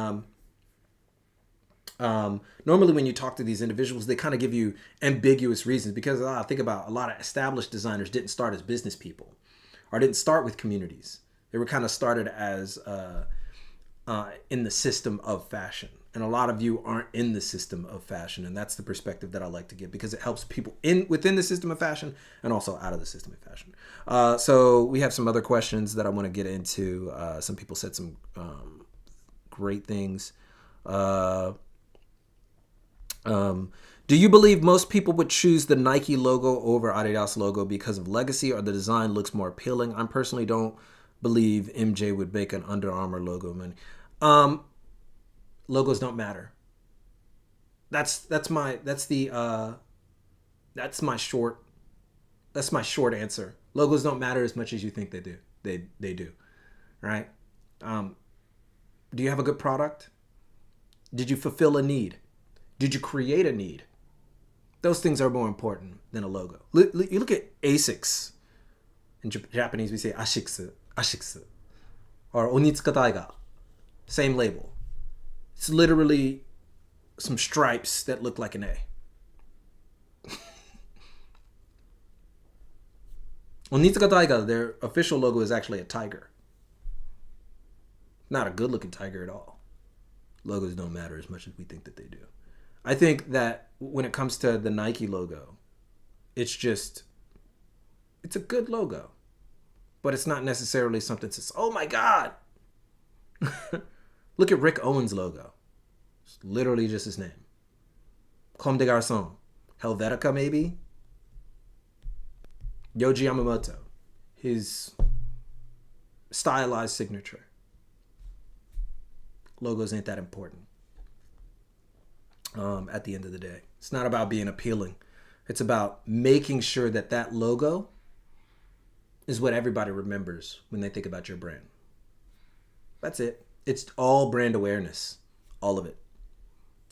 Speaker 1: you talk to these individuals, they kind of give you ambiguous reasons, because think about a lot of established designers didn't start as business people or didn't start with communities. They were kind of started as in the system of fashion. And a lot of you aren't in the system of fashion. And that's the perspective that I like to give, because it helps people within the system of fashion and also out of the system of fashion. So we have some other questions that I want to get into. Some people said some great things. Do you believe most people would choose the Nike logo over Adidas logo because of legacy, or the design looks more appealing? I personally don't believe MJ would make an Under Armour logo, man. Logos don't matter. That's my short answer. Logos don't matter as much as you think they do. They do, right? Do you have a good product? Did you fulfill a need? Did you create a need? Those things are more important than a logo. You look at ASICS. In Japanese, we say ashiksu, or onitsuka taiga. Same label. It's literally some stripes that look like an A. Onitsuka taiga, their official logo is actually a tiger. Not a good-looking tiger at all. Logos don't matter as much as we think that they do. I think that when it comes to the Nike logo, it's a good logo. But it's not necessarily something that says, oh my God. Look at Rick Owens' logo. It's literally just his name. Comme des Garçons. Helvetica, maybe? Yohji Yamamoto. His stylized signature. Logos ain't that important. At the end of the day. It's not about being appealing. It's about making sure that logo is what everybody remembers when they think about your brand. That's it. It's all brand awareness. All of it.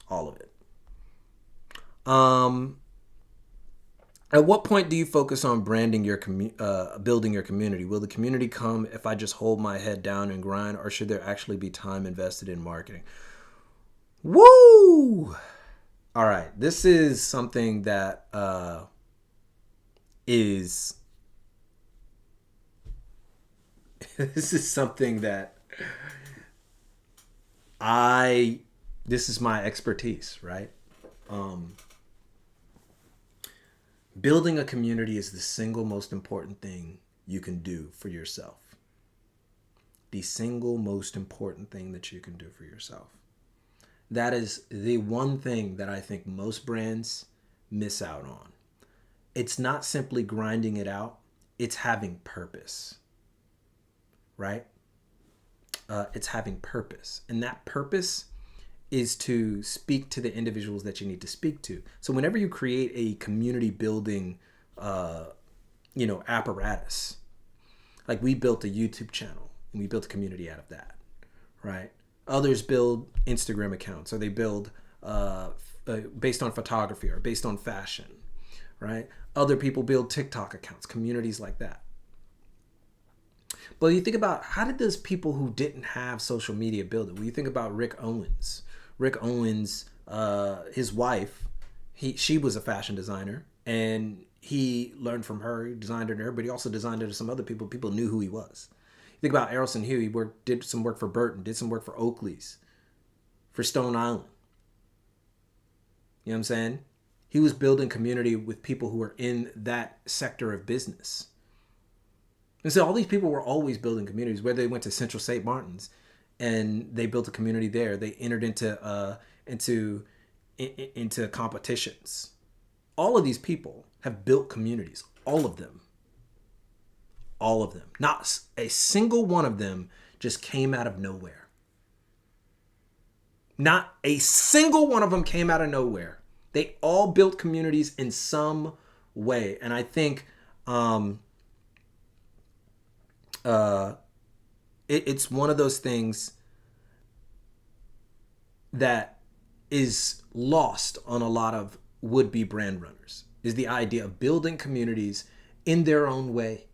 Speaker 1: All of it. At what point do you focus on branding building your community? Will the community come if I just hold my head down and grind, or should there actually be time invested in marketing? Woo! All right. This is something that is... this is something that I this is my expertise, right? Um, Building a community is the single most important thing you can do for yourself. The single most important thing that you can do for yourself. That is the one thing that I think most brands miss out on. It's not simply grinding it out, it's having purpose, right? It's having purpose. And that purpose is to speak to the individuals that you need to speak to. So whenever you create a community building, apparatus, like we built a YouTube channel and we built a community out of that, right? Others build Instagram accounts, or they build based on photography or based on fashion, right? Other people build TikTok accounts, communities like that. But you think about, how did those people who didn't have social media build it? When you think about Rick Owens, his wife, she was a fashion designer, and he learned from her, he designed it to her, but he also designed it to some other people. People knew who he was. You think about Errolson Hugh, he did some work for Burton, did some work for Oakley's, for Stone Island. You know what I'm saying? He was building community with people who were in that sector of business. And so all these people were always building communities, whether they went to Central St. Martin's and they built a community there. They entered into competitions. All of these people have built communities. All of them. All of them. Not a single one of them just came out of nowhere. Not a single one of them came out of nowhere. They all built communities in some way. And I think it's one of those things that is lost on a lot of would-be brand runners, is the idea of building communities in their own way.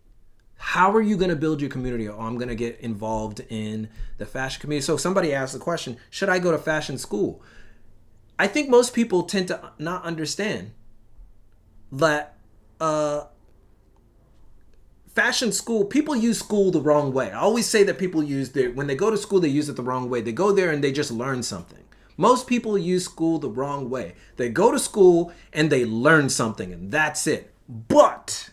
Speaker 1: How are you going to build your community? Oh, I'm going to get involved in the fashion community. So somebody asked the question, should I go to fashion school? I think most people tend to not understand that fashion school, people use school the wrong way. I always say that people when they go to school, they use it the wrong way. They go there and they just learn something. Most people use school the wrong way. They go to school and they learn something, and that's it. But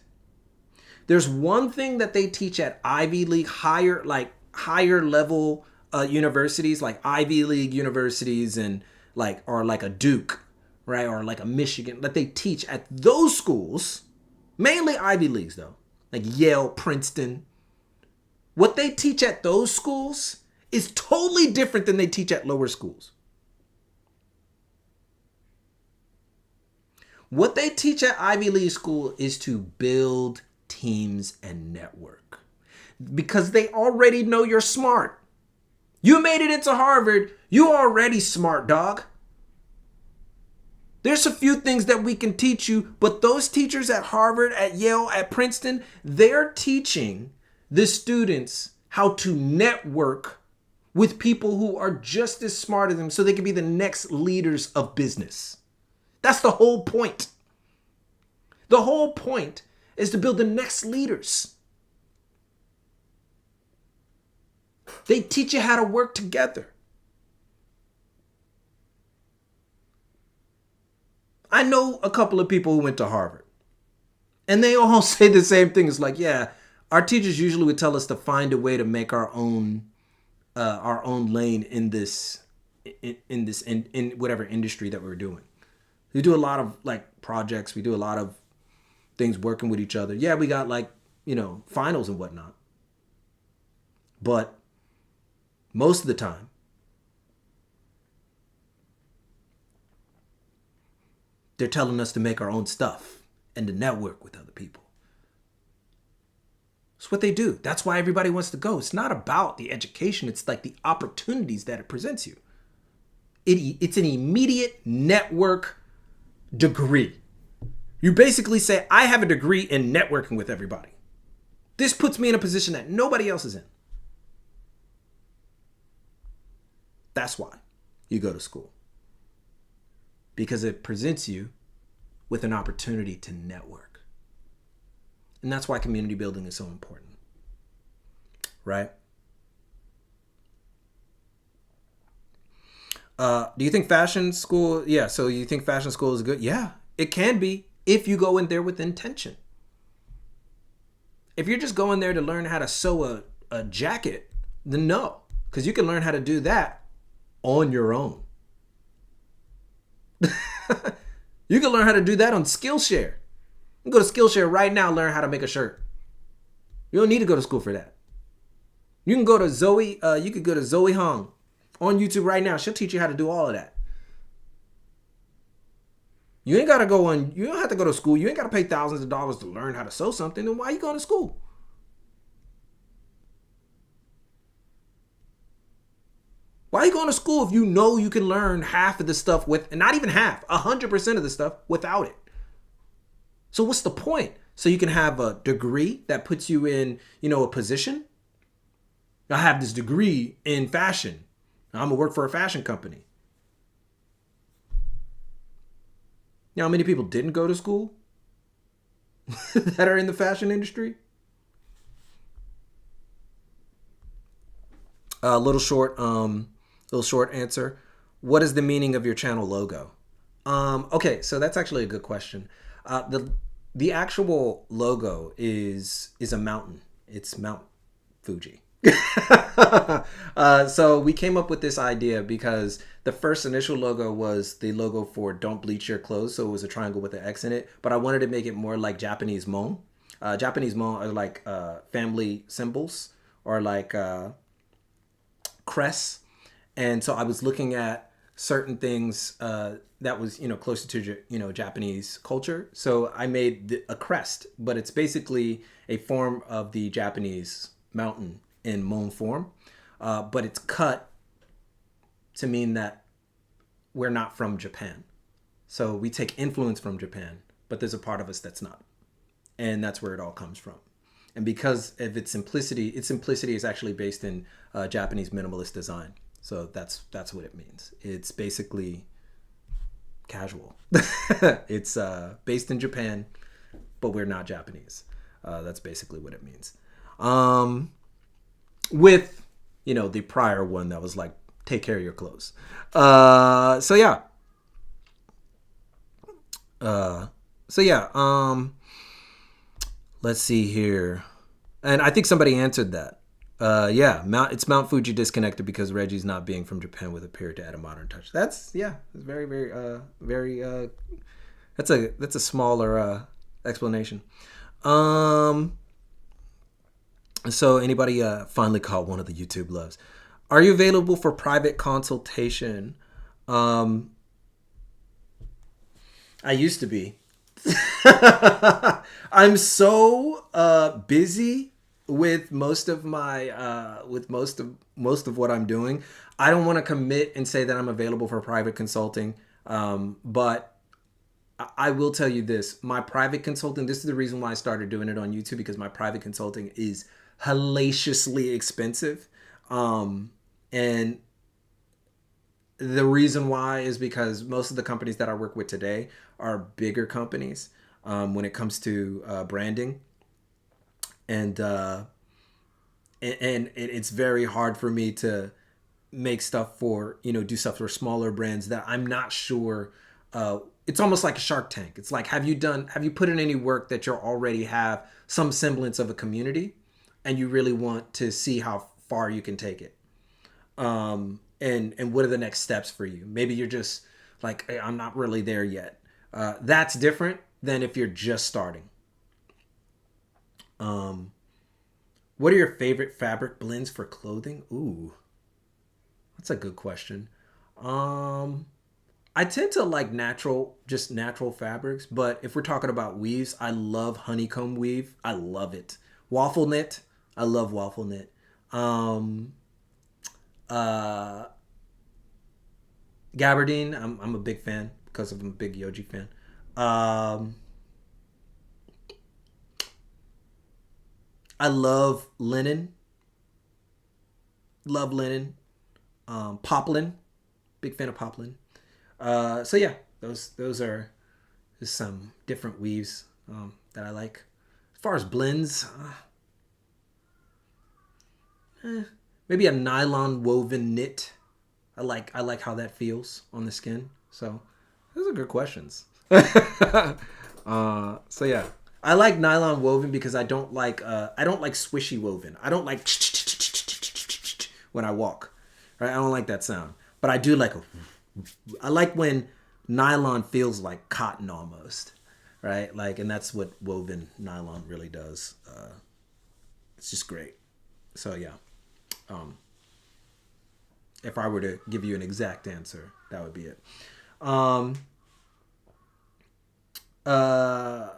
Speaker 1: there's one thing that they teach at Ivy League, higher level universities, like Ivy League universities, and or like a Duke, right? Or like a Michigan, that they teach at those schools, mainly Ivy Leagues though, like Yale, Princeton. What they teach at those schools is totally different than they teach at lower schools. What they teach at Ivy League school is to build teams and network, because they already know you're smart. You made it into Harvard. You already smart, dog. There's a few things that we can teach you, but those teachers at Harvard, at Yale, at Princeton, they're teaching the students how to network with people who are just as smart as them so they can be the next leaders of business. That's the whole point. The whole point is to build the next leaders. They teach you how to work together. I know a couple of people who went to Harvard, and they all say the same thing. It's like, yeah, our teachers usually would tell us to find a way to make our own lane in whatever industry that we're doing. We do a lot of projects. We do a lot of things working with each other. Yeah, we got finals and whatnot. But most of the time, they're telling us to make our own stuff and to network with other people. It's what they do. That's why everybody wants to go. It's not about the education. It's like the opportunities that it presents you. It's an immediate network degree. You basically say, I have a degree in networking with everybody. This puts me in a position that nobody else is in. That's why you go to school. Because it presents you with an opportunity to network. And that's why community building is so important. Right? Do you think fashion school? Yeah. So you think fashion school is good? Yeah, it can be if you go in there with intention. If you're just going there to learn how to sew a jacket, then no, because you can learn how to do that on your own. You can learn how to do that on Skillshare. You can go to Skillshare right now, learn how to make a shirt. You don't need to go to school for that. You can go to Zoe. You could go to Zoe Hong on YouTube right now. She'll teach you how to do all of that. You ain't gotta go on. You don't have to go to school. You ain't gotta pay thousands of dollars to learn how to sew something. Then why are you going to school? Why are you going to school if you know you can learn half of the stuff with, and not even half, 100% of the stuff without it? So what's the point? So you can have a degree that puts you in, a position. I have this degree in fashion. I'm gonna work for a fashion company. You know how many people didn't go to school that are in the fashion industry? A little short answer. What is the meaning of your channel logo? Okay, so that's actually a good question. The actual logo is a mountain. It's Mount Fuji. So we came up with this idea because the first initial logo was the logo for "Don't bleach your clothes," so it was a triangle with an X in it. But I wanted to make it more like Japanese mon. Japanese mon are like family symbols or like crests, and so I was looking at certain things that was closer to Japanese culture. So I made a crest, but it's basically a form of the Japanese mountain in mon form, but it's cut to mean that we're not from Japan. So we take influence from Japan, but there's a part of us that's not, and that's where it all comes from. And because of its simplicity is actually based in Japanese minimalist design. So that's what it means. It's basically casual. It's based in Japan, but we're not Japanese. That's basically what it means. With the prior one that was like, take care of your clothes. So yeah. Let's see here. And I think somebody answered that. Yeah, it's Mount Fuji disconnected because Reggie's not being from Japan with a period to add a modern touch. It's very, very, that's a smaller explanation. So anybody finally caught one of the YouTube loves? Are you available for private consultation? I used to be. I'm so busy with most of my most of what I'm doing. I don't want to commit and say that I'm available for private consulting. But I will tell you this: my private consulting. This is the reason why I started doing it on YouTube, because my private consulting is hellaciously expensive, and the reason why is because most of the companies that I work with today are bigger companies when it comes to branding, and it's very hard for me to make stuff for do stuff for smaller brands that I'm not sure. It's almost like a Shark Tank. It's like, have you put in any work that you already have some semblance of a community, and you really want to see how far you can take it. And what are the next steps for you? Maybe you're just like, hey, I'm not really there yet. That's different than if you're just starting. What are your favorite fabric blends for clothing? Ooh, that's a good question. I tend to like natural fabrics, but if we're talking about weaves, I love honeycomb weave. I love it. Waffle knit. I love waffle knit. Gabardine, I'm a big fan because I'm a big Yoji fan. I love linen. Love linen. Poplin, big fan of poplin. So yeah, those are just some different weaves that I like. As far as blends, maybe a nylon woven knit. I like how that feels on the skin. So those are good questions. So yeah, I like nylon woven because I don't like swishy woven. I don't like when I walk. Right? I don't like that sound. But I do like I like when nylon feels like cotton almost. Right? Like, and that's what woven nylon really does. It's just great. So yeah. If I were to give you an exact answer, that would be it. Um, uh,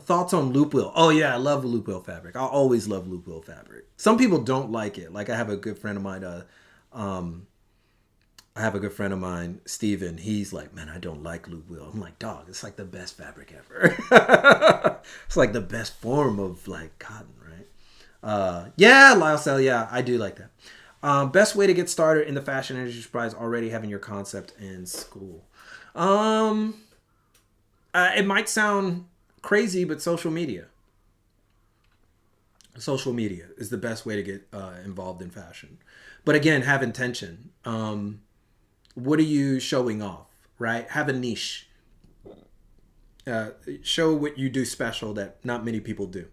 Speaker 1: Thoughts on loop wheel? Oh yeah, I love loop wheel fabric. I'll always love loop wheel fabric. Some people don't like it. Like I have a good friend of mine. Um, I have a good friend of mine, Steven. He's like, man, I don't like loop wheel. I'm like, dog, it's like the best fabric ever. It's like the best form of like cotton, right? Yeah, Lyle, yeah, I do like that. Best way to get started in the fashion industry is probably already having your concept in school. Um, it might sound crazy, but social media. Social media is the best way to get involved in fashion. But again, have intention. What are you showing off, right? Have a niche. Show what you do special that not many people do.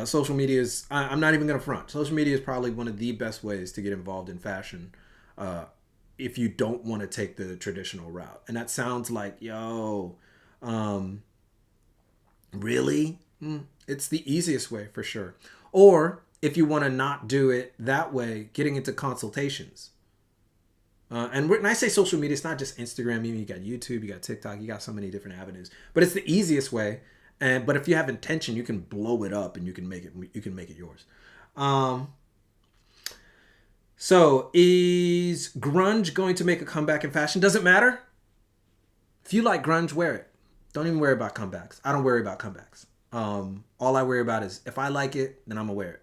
Speaker 1: Social media is, I'm not even going to front. Social media is probably one of the best ways to get involved in fashion if you don't want to take the traditional route. And that sounds like, yo, really? It's the easiest way for sure. Or if you want to not do it that way, getting into consultations. And when I say social media, it's not just Instagram. You got YouTube, you got TikTok, you got so many different avenues. But it's the easiest way. But if you have intention, you can blow it up and you can make it yours. So is grunge going to make a comeback in fashion? Doesn't matter. If you like grunge, wear it. Don't even worry about comebacks. I don't worry about comebacks. All I worry about is if I like it, then I'm gonna wear it.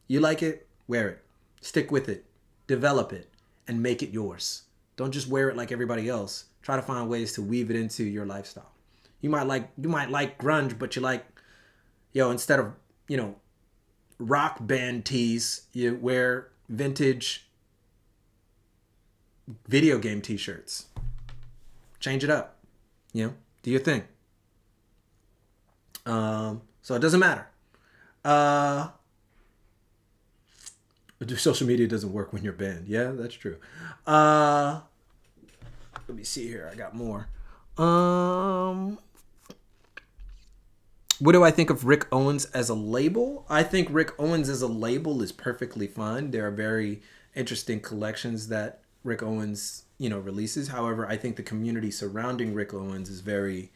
Speaker 1: You like it, wear it. Stick with it. Develop it. And make it yours. Don't just wear it like everybody else. Try to find ways to weave it into your lifestyle. You might like grunge, but you like, instead of, rock band tees, you wear vintage video game t-shirts. Change it up. Do your thing. So it doesn't matter. Social media doesn't work when you're banned. Yeah, that's true. Let me see here. I got more. What do I think of Rick Owens as a label? I think Rick Owens as a label is perfectly fine. There are very interesting collections that Rick Owens, releases. However, I think the community surrounding Rick Owens is very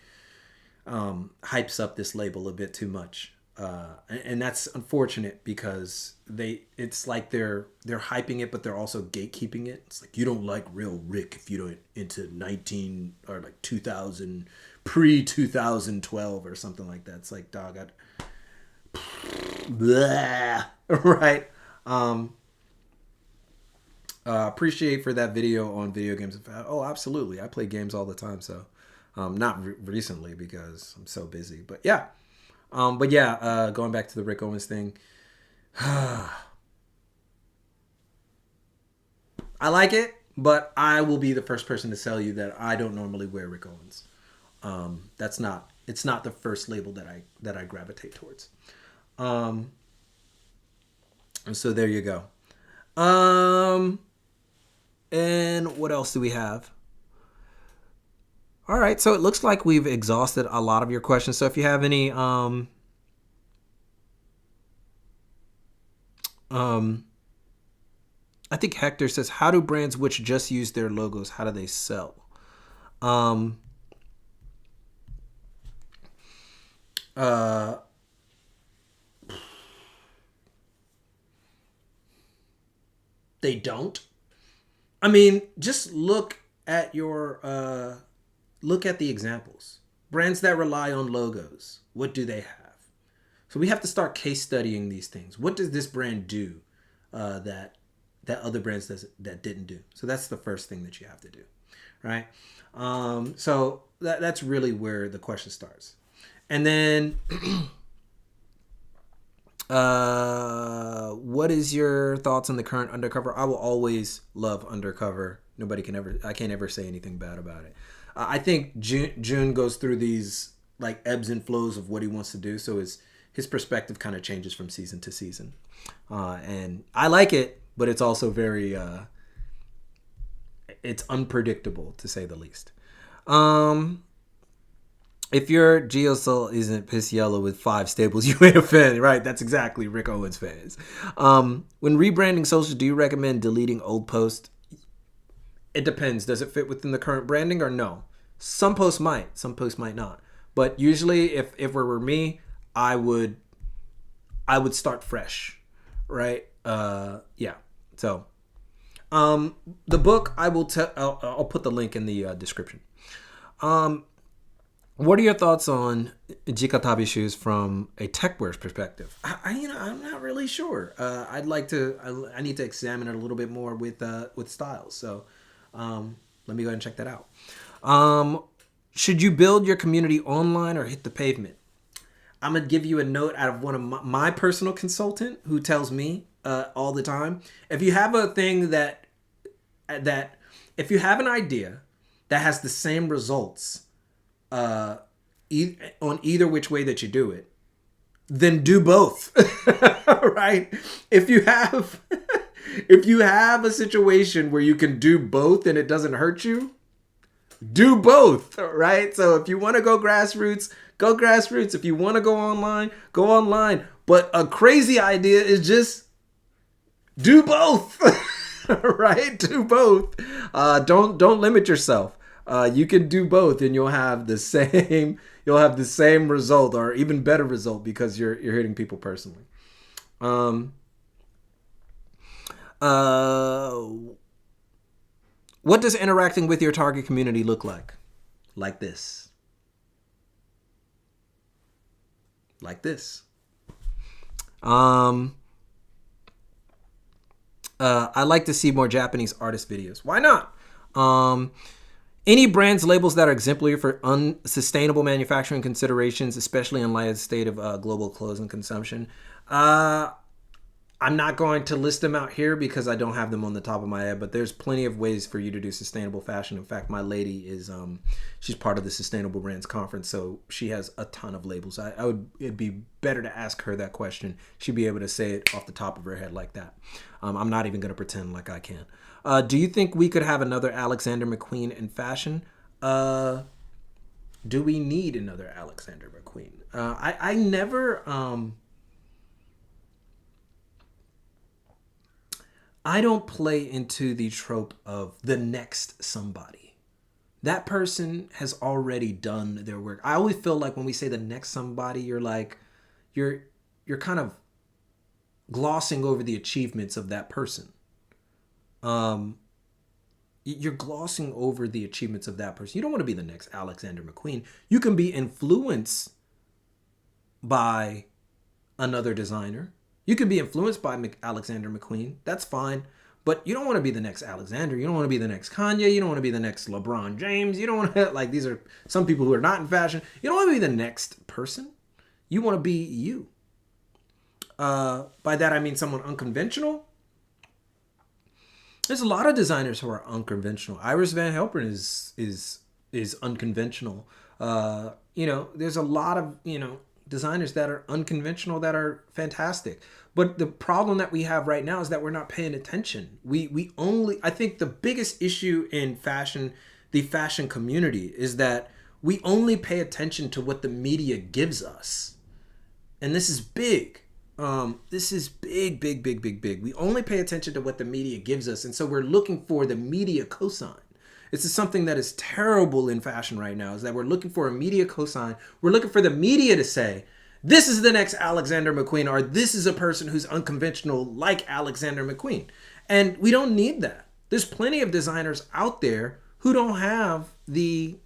Speaker 1: hypes up this label a bit too much. And that's unfortunate because it's like they're hyping it, but they're also gatekeeping it. It's like, you don't like real Rick if you don't into 19 or like 2000 pre 2012 or something like that. It's like, dog, right. Appreciate for that video on video games. Oh, absolutely. I play games all the time. So, not recently because I'm so busy, but yeah. Going back to the Rick Owens thing, I like it, but I will be the first person to tell you that I don't normally wear Rick Owens. It's not the first label that I gravitate towards. And so there you go. And what else do we have? All right, so it looks like we've exhausted a lot of your questions. So if you have any I think Hector says, how do brands which just use their logos, how do they sell? They don't. I mean, just look at the examples. Brands that rely on logos, what do they have? So we have to start case studying these things. What does this brand do that other brands that didn't do? So that's the first thing that you have to do, right? So that's really where the question starts. And then What is your thoughts on the current undercover? I will always love undercover. I can't ever say anything bad about it. I think June goes through these like ebbs and flows of what he wants to do, so his perspective kind of changes from season to season, and I like it, but it's also very it's unpredictable to say the least. Um, if your geocell isn't piss yellow with 5 staples, you ain't a fan, right? That's exactly Rick Owens fans. When rebranding social, do you recommend deleting old posts? It depends. Does it fit within the current branding or no? Some posts might, some posts might not. But usually, if it were me, I would start fresh, right? Yeah. So, the book I will tell. I'll put the link in the description. What are your thoughts on Jikatabi shoes from a tech wear's perspective? I'm not really sure. I'd like to. I need to examine it a little bit more with styles. So, let me go ahead and check that out. Should you build your community online or hit the pavement? I'm gonna give you a note out of one of my personal consultant who tells me all the time. If you have a thing that if you have an idea that has the same results on either which way that you do it, then do both. Right? If you have a situation where you can do both and it doesn't hurt you, do both, right? So if you want to go grassroots, go grassroots. If you want to go online, go online. But a crazy idea is just do both. Right? Do both. Don't limit yourself. You can do both and you'll have the same result or even better result because you're hitting people personally. What does interacting with your target community look like? Like this. Like this. I like to see more Japanese artist videos. Why not? Any brands labels that are exemplary for unsustainable manufacturing considerations, especially in light of the state of global clothing consumption. I'm not going to list them out here because I don't have them on the top of my head, but there's plenty of ways for you to do sustainable fashion. In fact, my lady is, she's part of the Sustainable Brands Conference, so she has a ton of labels. It'd be better to ask her that question. She'd be able to say it off the top of her head like that. I'm not even going to pretend like I can. Do you think we could have another Alexander McQueen in fashion? Do we need another Alexander McQueen? I never... I don't play into the trope of the next somebody. That person has already done their work. I always feel like when we say the next somebody, you're kind of glossing over the achievements of that person. You're glossing over the achievements of that person. You don't want to be the next Alexander McQueen. You can be influenced by another designer. You can be influenced by Alexander McQueen. That's fine. But you don't want to be the next Alexander. You don't want to be the next Kanye. You don't want to be the next LeBron James. You don't want to, like, these are some people who are not in fashion. You don't want to be the next person. You want to be you. By that, I mean someone unconventional. There's a lot of designers who are unconventional. Iris Van Helpen is unconventional. There's a lot of, designers that are unconventional that are fantastic. But the problem that we have right now is that we're not paying attention. I think the biggest issue in fashion, the fashion community, is that we only pay attention to what the media gives us. And this is big. This is big, big, big, big, big. We only pay attention to what the media gives us. And so we're looking for the media cosign. This is something that is terrible in fashion right now, is that we're looking for a media cosign. We're looking for the media to say, this is the next Alexander McQueen, or this is a person who's unconventional like Alexander McQueen. And we don't need that. There's plenty of designers out there who don't have the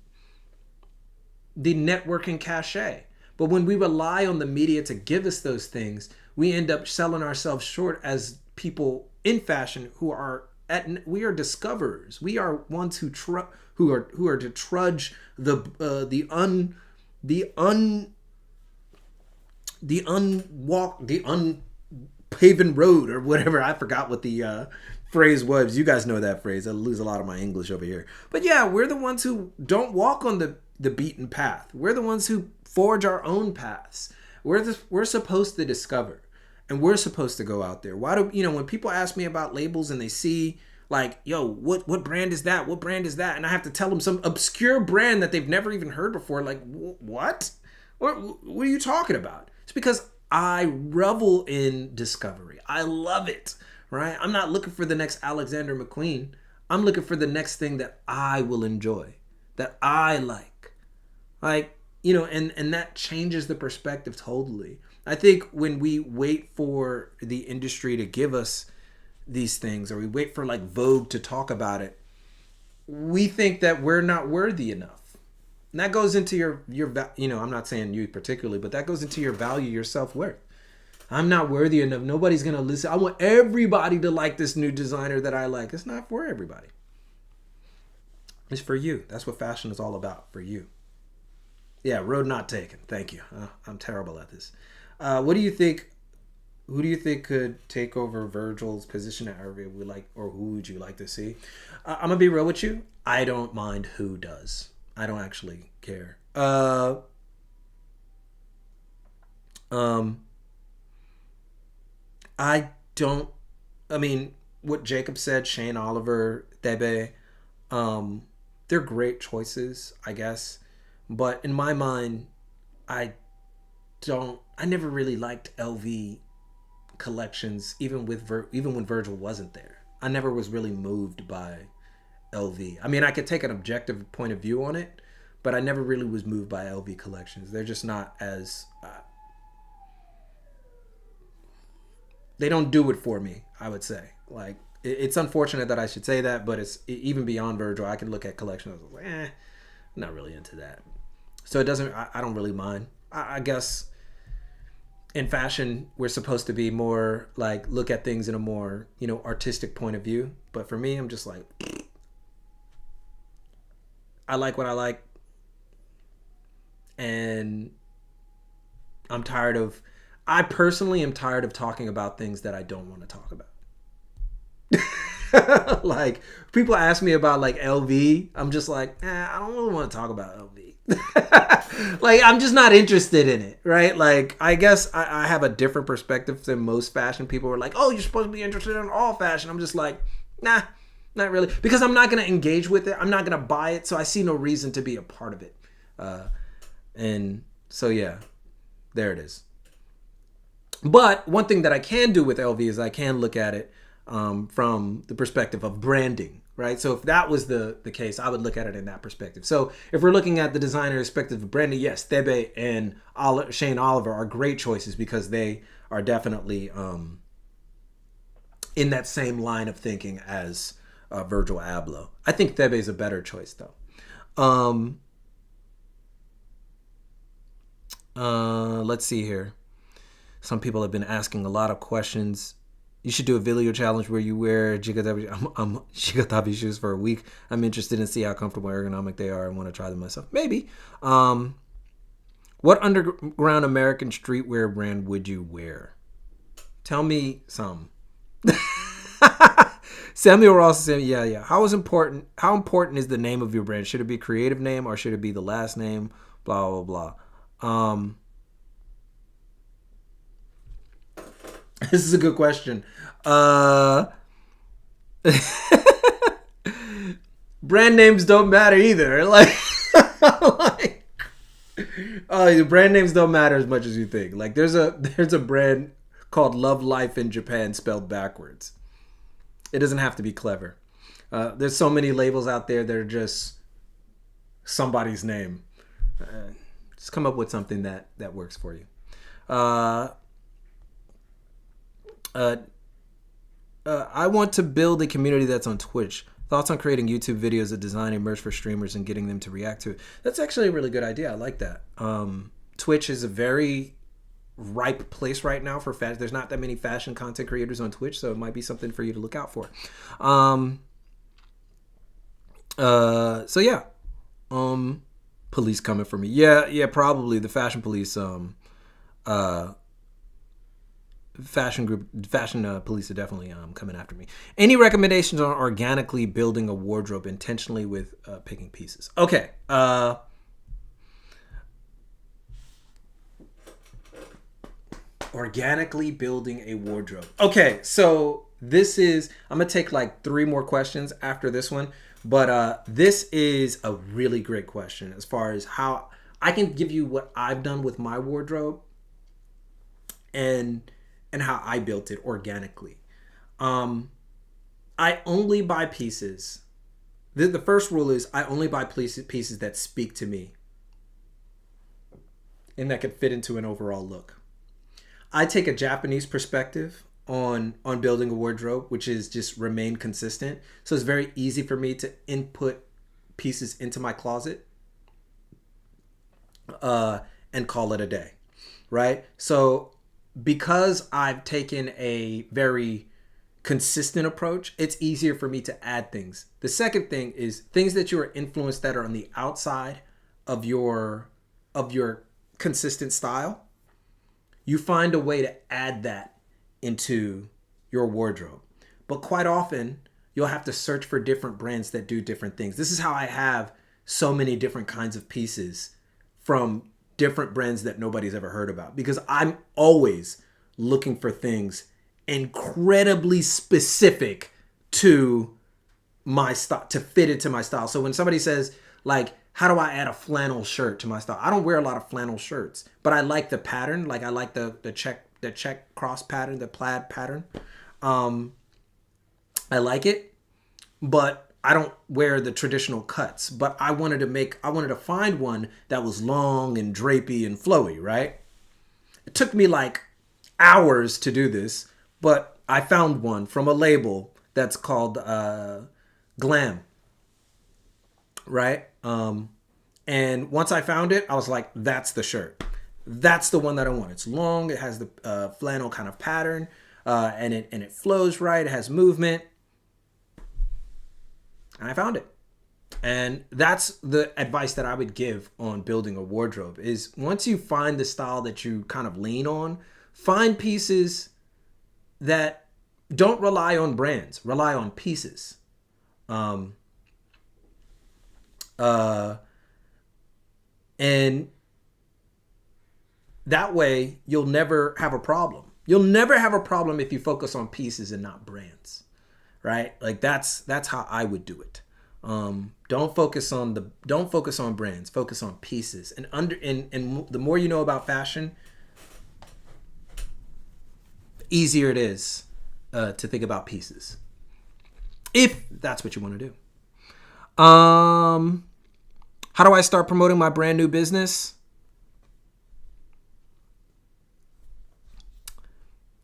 Speaker 1: networking cachet. But when we rely on the media to give us those things, we end up selling ourselves short as people in fashion we are discoverers. We are ones who are to trudge the the unpaven road or whatever. I forgot what the phrase was. You guys know that phrase. I lose a lot of my English over here. But yeah, we're the ones who don't walk on the beaten path. We're the ones who forge our own paths. We're supposed to discover, and we're supposed to go out there. Why do when people ask me about labels and they see like, yo, what brand is that? What brand is that? And I have to tell them some obscure brand that they've never even heard before. Like, what? What are you talking about? It's because I revel in discovery. I love it, right? I'm not looking for the next Alexander McQueen. I'm looking for the next thing that I will enjoy, that I like. Like, and that changes the perspective totally. I think when we wait for the industry to give us these things, or we wait for like Vogue to talk about it, we think that we're not worthy enough. And that goes into your I'm not saying you particularly, but that goes into your value, your self-worth. I'm not worthy enough. Nobody's going to listen. I want everybody to like this new designer that I like. It's not for everybody. It's for you. That's what fashion is all about, for you. Yeah, road not taken. Thank you. I'm terrible at this. What do you think? Who do you think could take over Virgil's position at RV? Or who would you like to see? I'm gonna be real with you. I don't mind who does. I don't actually care. I don't. I mean, what Jacob said, Shane Oliver, Thebe, they're great choices, I guess. But in my mind, I never really liked LV collections, even when Virgil wasn't there. I never was really moved by LV. I mean, I could take an objective point of view on it, but I never really was moved by LV collections. They're just not as they don't do it for me, I would say. Like, it's unfortunate that I should say that, but it's even beyond Virgil. I can look at collections. I was like, I'm not really into that. So it doesn't. I don't really mind. I guess in fashion, we're supposed to be more like look at things in a more artistic point of view. But for me, I'm just like, I like what I like, and I'm tired of. I personally am tired of talking about things that I don't want to talk about. Like, people ask me about like LV, I'm just like, I don't really want to talk about LV. Like, I'm just not interested in it, right? Like, I guess I have a different perspective than most fashion people. Are like, oh, you're supposed to be interested in all fashion. I'm just like, nah, not really, because I'm not going to engage with it. I'm not going to buy it, so I see no reason to be a part of it. And so yeah, there it is. But one thing that I can do with LV is I can look at it from the perspective of branding, right? So if that was the case, I would look at it in that perspective. So if we're looking at the designer perspective of branding, yes, Thebe and Shane Oliver are great choices because they are definitely in that same line of thinking as Virgil Abloh. I think Thebe is a better choice, though. Let's see here. Some people have been asking a lot of questions. You should do a video challenge where you wear Chigatabi shoes for a week. I'm interested in see how comfortable and ergonomic they are and want to try them myself. Maybe. What underground American streetwear brand would you wear? Tell me some. Samuel Ross said, yeah. How important is the name of your brand? Should it be a creative name or should it be the last name? Blah, blah, blah. This is a good question. Brand names don't matter either. The brand names don't matter as much as you think. Like, there's a brand called Love Life in Japan spelled backwards. It doesn't have to be clever. There's so many labels out there that are just somebody's name. Just come up with something that works for you. I want to build a community that's on Twitch. Thoughts on creating YouTube videos of designing merch for streamers and getting them to react to it? That's actually a really good idea. I like that. Twitch is a very ripe place right now for fashion. There's not that many fashion content creators on Twitch, so it might be something for you to look out for. So yeah. Police coming for me. Yeah, probably the fashion police. uh, fashion police are definitely coming after me. Any recommendations on organically building a wardrobe intentionally with picking pieces? Okay. Organically building a wardrobe. Okay, so I'm gonna take like 3 more questions after this one, but this is a really great question as far as how I can give you what I've done with my wardrobe and how I built it organically. I only buy pieces. The first rule is I only buy pieces that speak to me and that can fit into an overall look. I take a Japanese perspective on building a wardrobe, which is just remain consistent. So it's very easy for me to input pieces into my closet and call it a day, right? So because I've taken a very consistent approach, it's easier for me to add things. The second thing is things that you are influenced that are on the outside of your consistent style. You find a way to add that into your wardrobe. But quite often, you'll have to search for different brands that do different things. This is how I have so many different kinds of pieces from different brands that nobody's ever heard about, because I'm always looking for things incredibly specific to my style, to fit into my style. So when somebody says, like, how do I add a flannel shirt to my style? I don't wear a lot of flannel shirts, but I like the pattern. Like, I like the check cross pattern, the plaid pattern. I like it, but I don't wear the traditional cuts. But I wanted to find one that was long and drapey and flowy, right? It took me like hours to do this, but I found one from a label that's called Glam, right? And once I found it, I was like, that's the shirt. That's the one that I want. It's long. It has the flannel kind of pattern, and it flows right. It has movement. And I found it. And that's the advice that I would give on building a wardrobe is once you find the style that you kind of lean on, find pieces that don't rely on brands, rely on pieces. And that way you'll never have a problem. You'll never have a problem if you focus on pieces and not brands, right? Like that's how I would do it. Don't focus on brands, focus on pieces. And the more you know about fashion, the easier it is to think about pieces, if that's what you want to do. How do I start promoting my brand new business?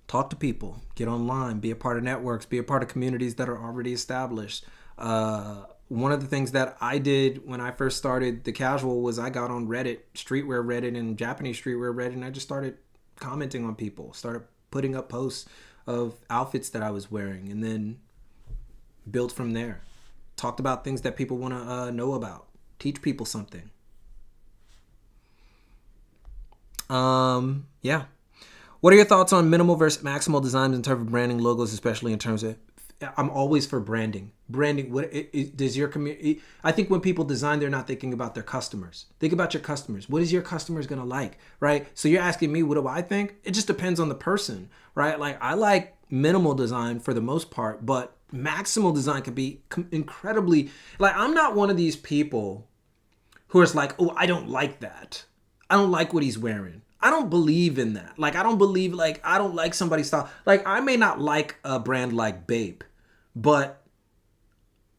Speaker 1: Talk to people, get online, be a part of networks, be a part of communities that are already established. One of the things that I did when I first started The Casual was I got on Reddit, streetwear Reddit and Japanese streetwear Reddit, and I just started commenting on people, started putting up posts of outfits that I was wearing, and then built from there. Talked about things that people want to know about. Teach people something. Yeah. What are your thoughts on minimal versus maximal designs in terms of branding, logos, especially in terms of... I'm always for branding. Branding, does your community... I think when people design, they're not thinking about their customers. Think about your customers. What is your customers going to like, right? So you're asking me, what do I think? It just depends on the person, right? Like, I like minimal design for the most part, but maximal design can be incredibly... Like, I'm not one of these people who is like, oh, I don't like that. I don't like what he's wearing. I don't believe in that. Like, I don't like somebody's style. Like, I may not like a brand like Bape, but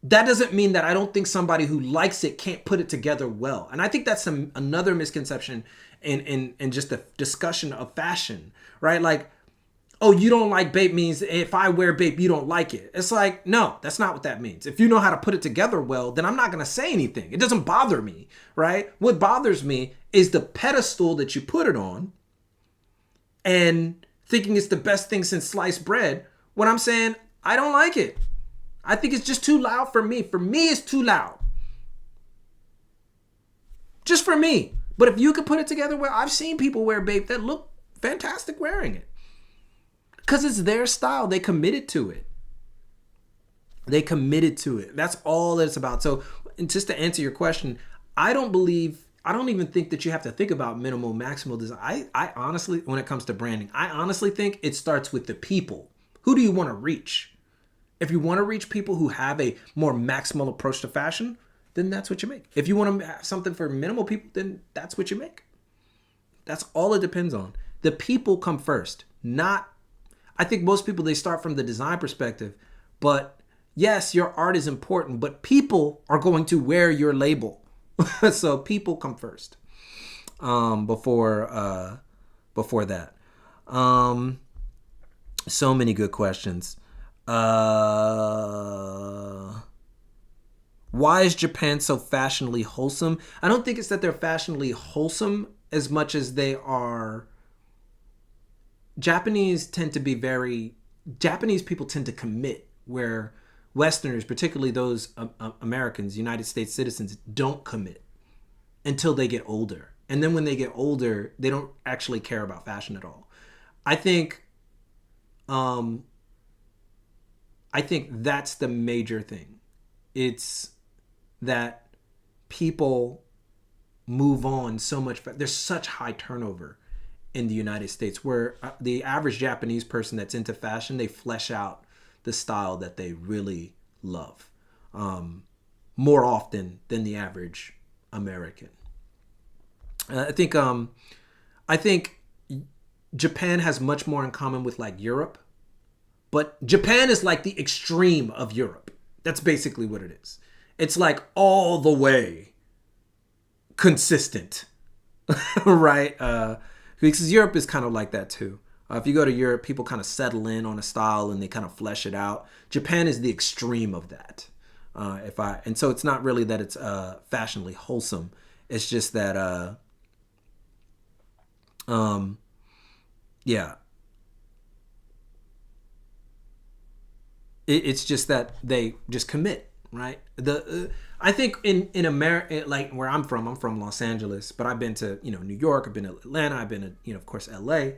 Speaker 1: that doesn't mean that I don't think somebody who likes it can't put it together well. And I think that's another misconception in just the discussion of fashion, right? Like, oh, you don't like Bape means if I wear Bape, you don't like it. It's like, no, that's not what that means. If you know how to put it together well, then I'm not going to say anything. It doesn't bother me, right? What bothers me is the pedestal that you put it on and thinking it's the best thing since sliced bread when I'm saying I don't like it. I think it's just too loud for me. For me, it's too loud. Just for me. But if you could put it together well, I've seen people wear Bape that look fantastic wearing it. Because it's their style. They committed to it. They committed to it. That's all that it's about. So, and just to answer your question, I don't even think that you have to think about minimal, maximal design. I honestly, when it comes to branding, I honestly think it starts with the people. Who do you want to reach? If you want to reach people who have a more maximal approach to fashion, then that's what you make. If you want to have something for minimal people, then that's what you make. That's all it depends on. The people come first. I think most people, they start from the design perspective, but yes, your art is important, but people are going to wear your label. So people come first before that. So many good questions. Why is Japan so fashionably wholesome? I don't think it's that they're fashionably wholesome as much as they are. Japanese people tend to commit, where Westerners, particularly those Americans, United States citizens, don't commit until they get older. And then when they get older, they don't actually care about fashion at all. I think that's the major thing. It's that people move on so much. There's such high turnover in the United States, where the average Japanese person that's into fashion, they flesh out the style that they really love more often than the average American. I think Japan has much more in common with like Europe, but Japan is like the extreme of Europe. That's basically what it is. It's like all the way consistent, right? Because Europe is kind of like that too. If you go to Europe, people kind of settle in on a style and they kind of flesh it out. Japan is the extreme of that. And so it's not really that it's fashionably wholesome. It's just that, it's just that they just commit, right? I think in America, like where I'm from Los Angeles, but I've been to New York, I've been to Atlanta, I've been to of course LA.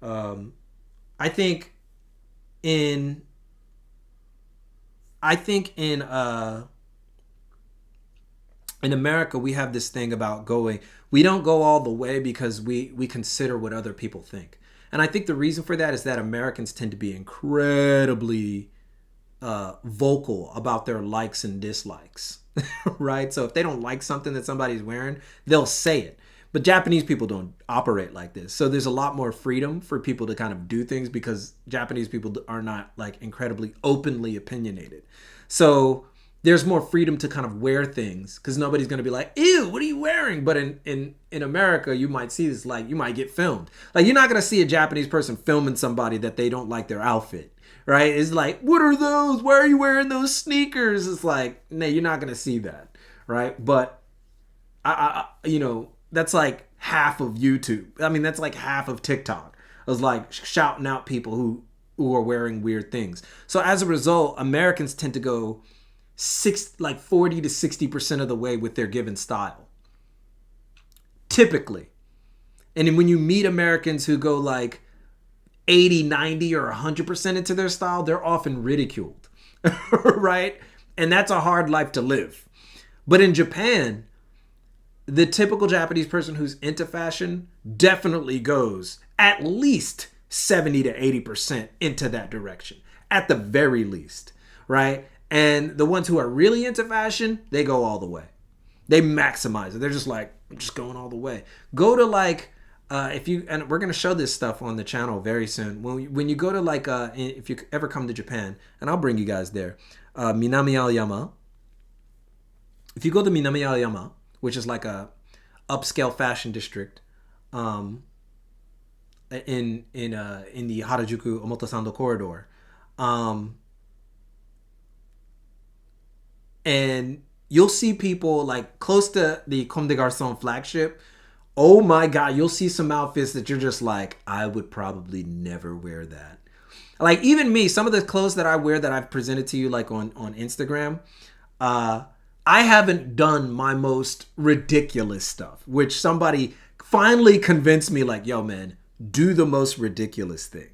Speaker 1: I think in America we have this thing about we don't go all the way because we consider what other people think. And I think the reason for that is that Americans tend to be incredibly vocal about their likes and dislikes, right? So if they don't like something that somebody's wearing, they'll say it. But Japanese people don't operate like this. So there's a lot more freedom for people to kind of do things because Japanese people are not like incredibly openly opinionated. So there's more freedom to kind of wear things because nobody's going to be like, ew, what are you wearing? But in America, you might see this, like you might get filmed. Like you're not going to see a Japanese person filming somebody that they don't like their outfit, right? It's like, what are those? Why are you wearing those sneakers? It's like, no, you're not going to see that, right? But that's like half of YouTube. I mean, that's like half of TikTok. I was like shouting out people who are wearing weird things. So as a result, Americans tend to go 40 to 60% of the way with their given style. Typically. And then when you meet Americans who go like 80, 90, or 100% into their style, they're often ridiculed, right? And that's a hard life to live. But in Japan, the typical Japanese person who's into fashion definitely goes at least 70 to 80% into that direction, at the very least, right? And the ones who are really into fashion, they go all the way. They maximize it. They're just like, I'm just going all the way. Go to like, and we're going to show this stuff on the channel very soon. When you go to like, if you ever come to Japan, and I'll bring you guys there, Minami Aoyama. If you go to Minami Aoyama, which is like a upscale fashion district, in the Harajuku Omotesando corridor, and you'll see people like close to the Comme des Garçons flagship. Oh my God, you'll see some outfits that you're just like, I would probably never wear that. Like even me, some of the clothes that I wear that I've presented to you like on Instagram, I haven't done my most ridiculous stuff, which somebody finally convinced me like, yo man, do the most ridiculous thing.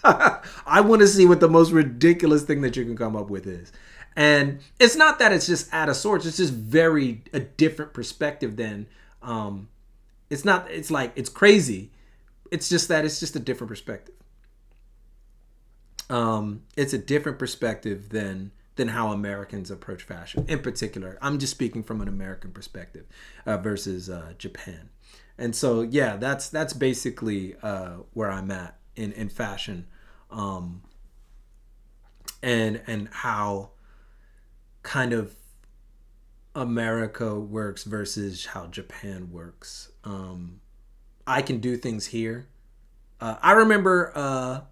Speaker 1: I want to see what the most ridiculous thing that you can come up with is. And it's not that it's just out of sorts. It's just very a different perspective than it's not, it's like, it's crazy. It's just that it's just a different perspective. It's a different perspective than how Americans approach fashion. In particular, I'm just speaking from an American perspective versus Japan. And so, yeah, that's basically where I'm at in fashion, and how kind of America works versus how Japan works. I can do things here. I remember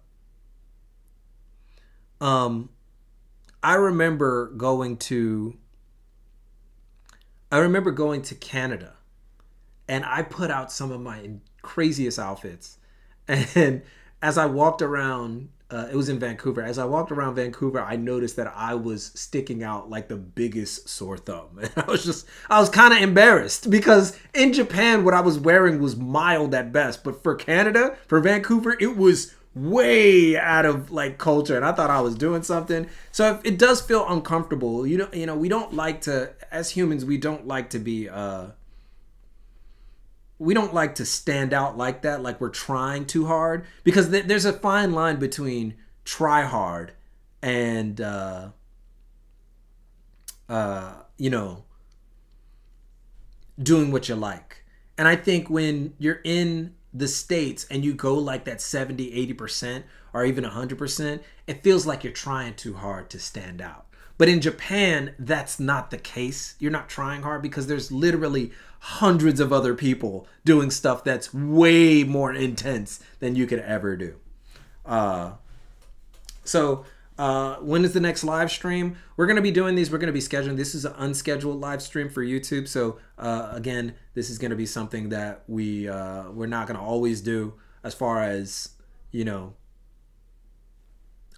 Speaker 1: going to Canada, and I put out some of my craziest outfits. And as I walked around, it was in Vancouver. As I walked around Vancouver, I noticed that I was sticking out like the biggest sore thumb. And I was kind of embarrassed because in Japan, what I was wearing was mild at best. But for Canada, for Vancouver, it was way out of like culture, and I thought I was doing something. So it does feel uncomfortable. You know, we don't like to, as humans, we don't like to be we don't like to stand out like that, like we're trying too hard, because there's a fine line between try hard and doing what you like. And I think when you're in the States and you go like that 70-80% or even 100%, it feels like you're trying too hard to stand out. But in Japan, that's not the case. You're not trying hard because there's literally hundreds of other people doing stuff that's way more intense than you could ever do. So when is the next live stream? We're going to be doing these. We're going to be scheduling. This is an unscheduled live stream for YouTube. So again, this is going to be something that we're not going to always do as far as,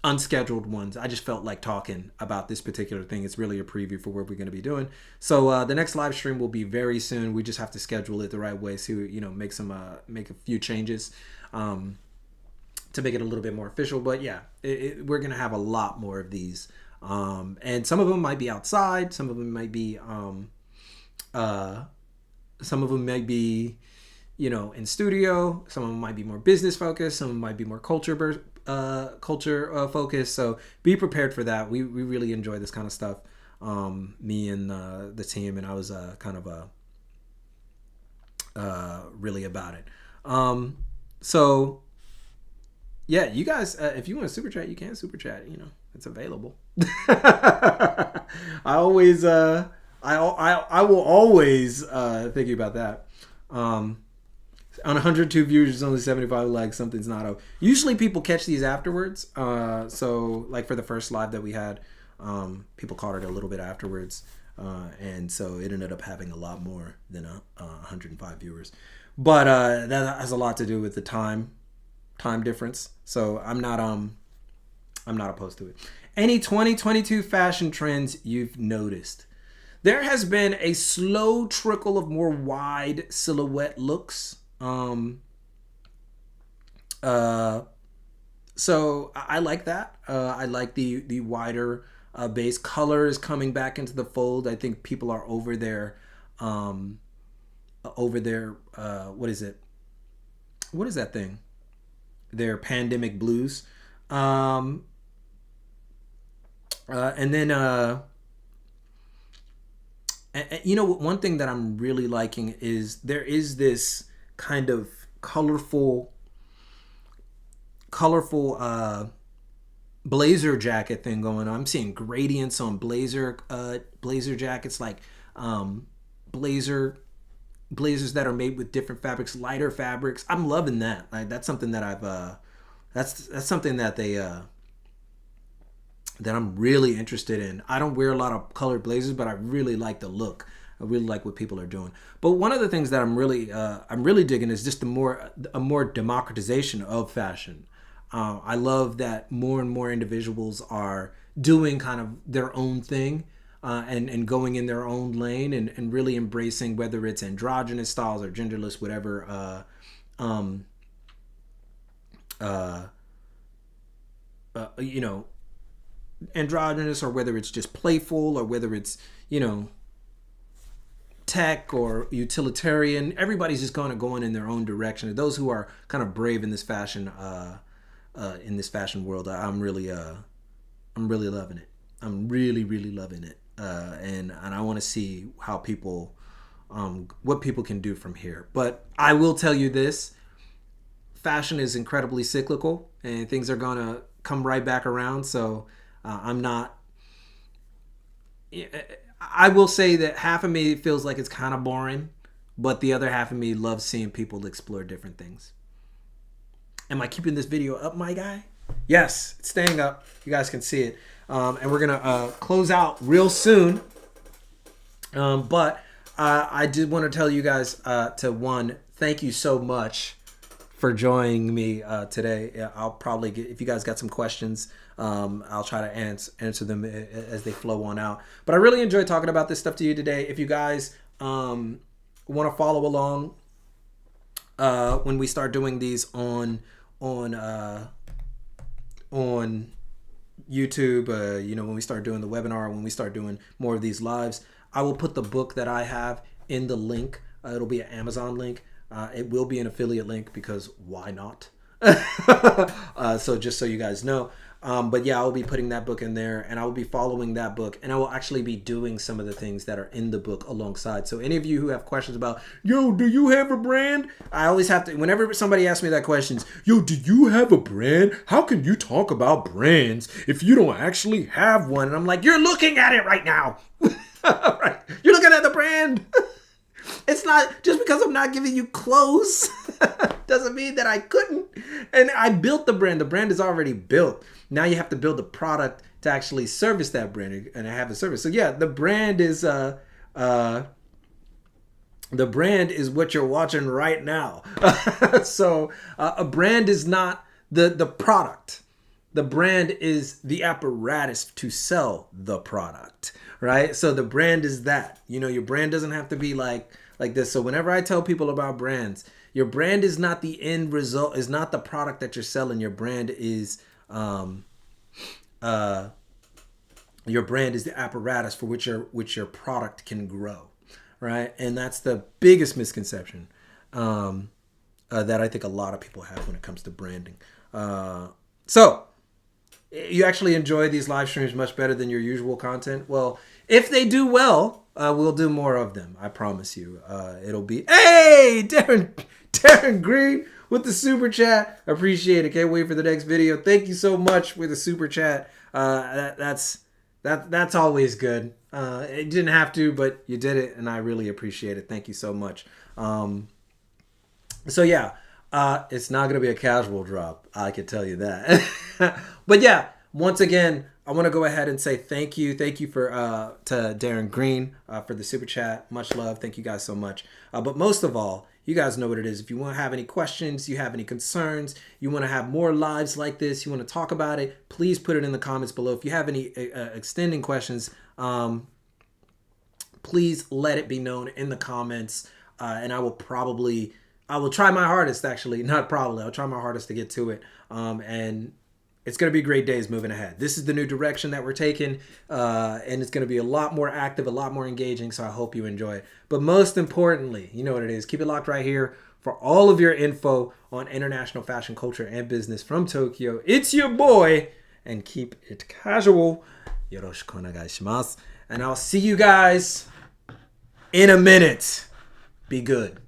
Speaker 1: unscheduled ones. I just felt like talking about this particular thing. It's really a preview for what we're going to be doing. So the next live stream will be very soon. We just have to schedule it the right way. So, make a few changes to make it a little bit more official. But yeah, we're going to have a lot more of these. And some of them might be outside. Some of them might be, in studio. Some of them might be more business focused. Some of them might be more culture focused. So be prepared for that. We really enjoy this kind of stuff. Me and the team, and I was kind of really about it. So yeah, you guys, if you want to super chat, you can super chat. It's available. I always I will always think about that. On 102 views, there's only 75 likes. Something's not up. Usually people catch these afterwards. So like for the first live that we had, people caught it a little bit afterwards. And so it ended up having a lot more than 105 viewers. But that has a lot to do with the time difference. So I'm not opposed to it. Any 2022 fashion trends you've noticed? There has been a slow trickle of more wide silhouette looks. So I like that. I like the wider base. Color is coming back into the fold. I think people are over their what is it? What is that thing? Their pandemic blues. And then one thing that I'm really liking is there is this kind of colorful blazer jacket thing going on. I'm seeing gradients on blazer jackets, like blazers that are made with different fabrics, lighter fabrics. I'm loving that. Like that's something that I've that's something that they that I'm really interested in. I don't wear a lot of colored blazers, but I really like the look. I really like what people are doing. But one of the things that I'm really digging is just a more democratization of fashion. I love that more and more individuals are doing kind of their own thing and going in their own lane and really embracing, whether it's androgynous styles or genderless, whatever uh, you know, androgynous, or whether it's just playful, or whether it's, you know, tech or utilitarian. Everybody's just kind of going in their own direction. Those who are kind of brave in this fashion world, I'm really loving it. I'm really loving it, and I want to see how people, what people can do from here. But I will tell you this: fashion is incredibly cyclical, and things are gonna come right back around. So I'm not. I will say that half of me feels like it's kind of boring, but the other half of me loves seeing people explore different things. Am I keeping this video up, my guy? Yes, it's staying up. You guys can see it. And we're going to close out real soon. But I did want to tell you guys thank you so much for joining me today. I'll probably get, if you guys got some questions, I'll try to answer them as they flow on out. But I really enjoyed talking about this stuff to you today. If you guys want to follow along when we start doing these on YouTube, you know, when we start doing the webinar, when we start doing more of these lives, I will put the book that I have in the link. It'll be an Amazon link. It will be an affiliate link because why not? So just so you guys know. But yeah, I'll be putting that book in there, and I will be following that book, and I will actually be doing some of the things that are in the book alongside. So any of you who have questions about, yo, do you have a brand? I always have to, whenever somebody asks me that question, yo, do you have a brand? How can you talk about brands if you don't actually have one? And I'm like, you're looking at it right now. Right. You're looking at the brand. It's not just because I'm not giving you clothes doesn't mean that I couldn't. And I built the brand. The brand is already built. Now you have to build a product to actually service that brand, and I have the service. So yeah, the brand is what you're watching right now. So a brand is not the product. The brand is the apparatus to sell the product, right? So the brand is that. You know, your brand doesn't have to be like this. So whenever I tell people about brands, your brand is not the end result, is not the product that you're selling. Your brand is the apparatus for which your product can grow, right? And that's the biggest misconception that I think a lot of people have when it comes to branding. So you actually enjoy these live streams much better than your usual content. Well, if they do well, we'll do more of them. I promise you. It'll be, hey, Darren Green with the super chat. Appreciate it. Can't wait for the next video. Thank you so much for the super chat. That's always good. It didn't have to, but you did it, and I really appreciate it. Thank you so much. So yeah, it's not gonna be a casual drop. I can tell you that. But yeah, once again, I want to go ahead and say thank you for to Darren Green for the super chat. Much love. Thank you guys so much. But most of all, you guys know what it is. If you want to have any questions, you have any concerns, you want to have more lives like this, you want to talk about it, please put it in the comments below. If you have any extending questions, please let it be known in the comments, and I will try my hardest, actually, not probably, I'll try my hardest to get to it, and it's going to be great days moving ahead. This is the new direction that we're taking, and it's going to be a lot more active, a lot more engaging, so I hope you enjoy it. But most importantly, you know what it is. Keep it locked right here for all of your info on international fashion, culture, and business from Tokyo. It's your boy, and keep it casual. Yoroshiku onegai shimasu. And I'll see you guys in a minute. Be good.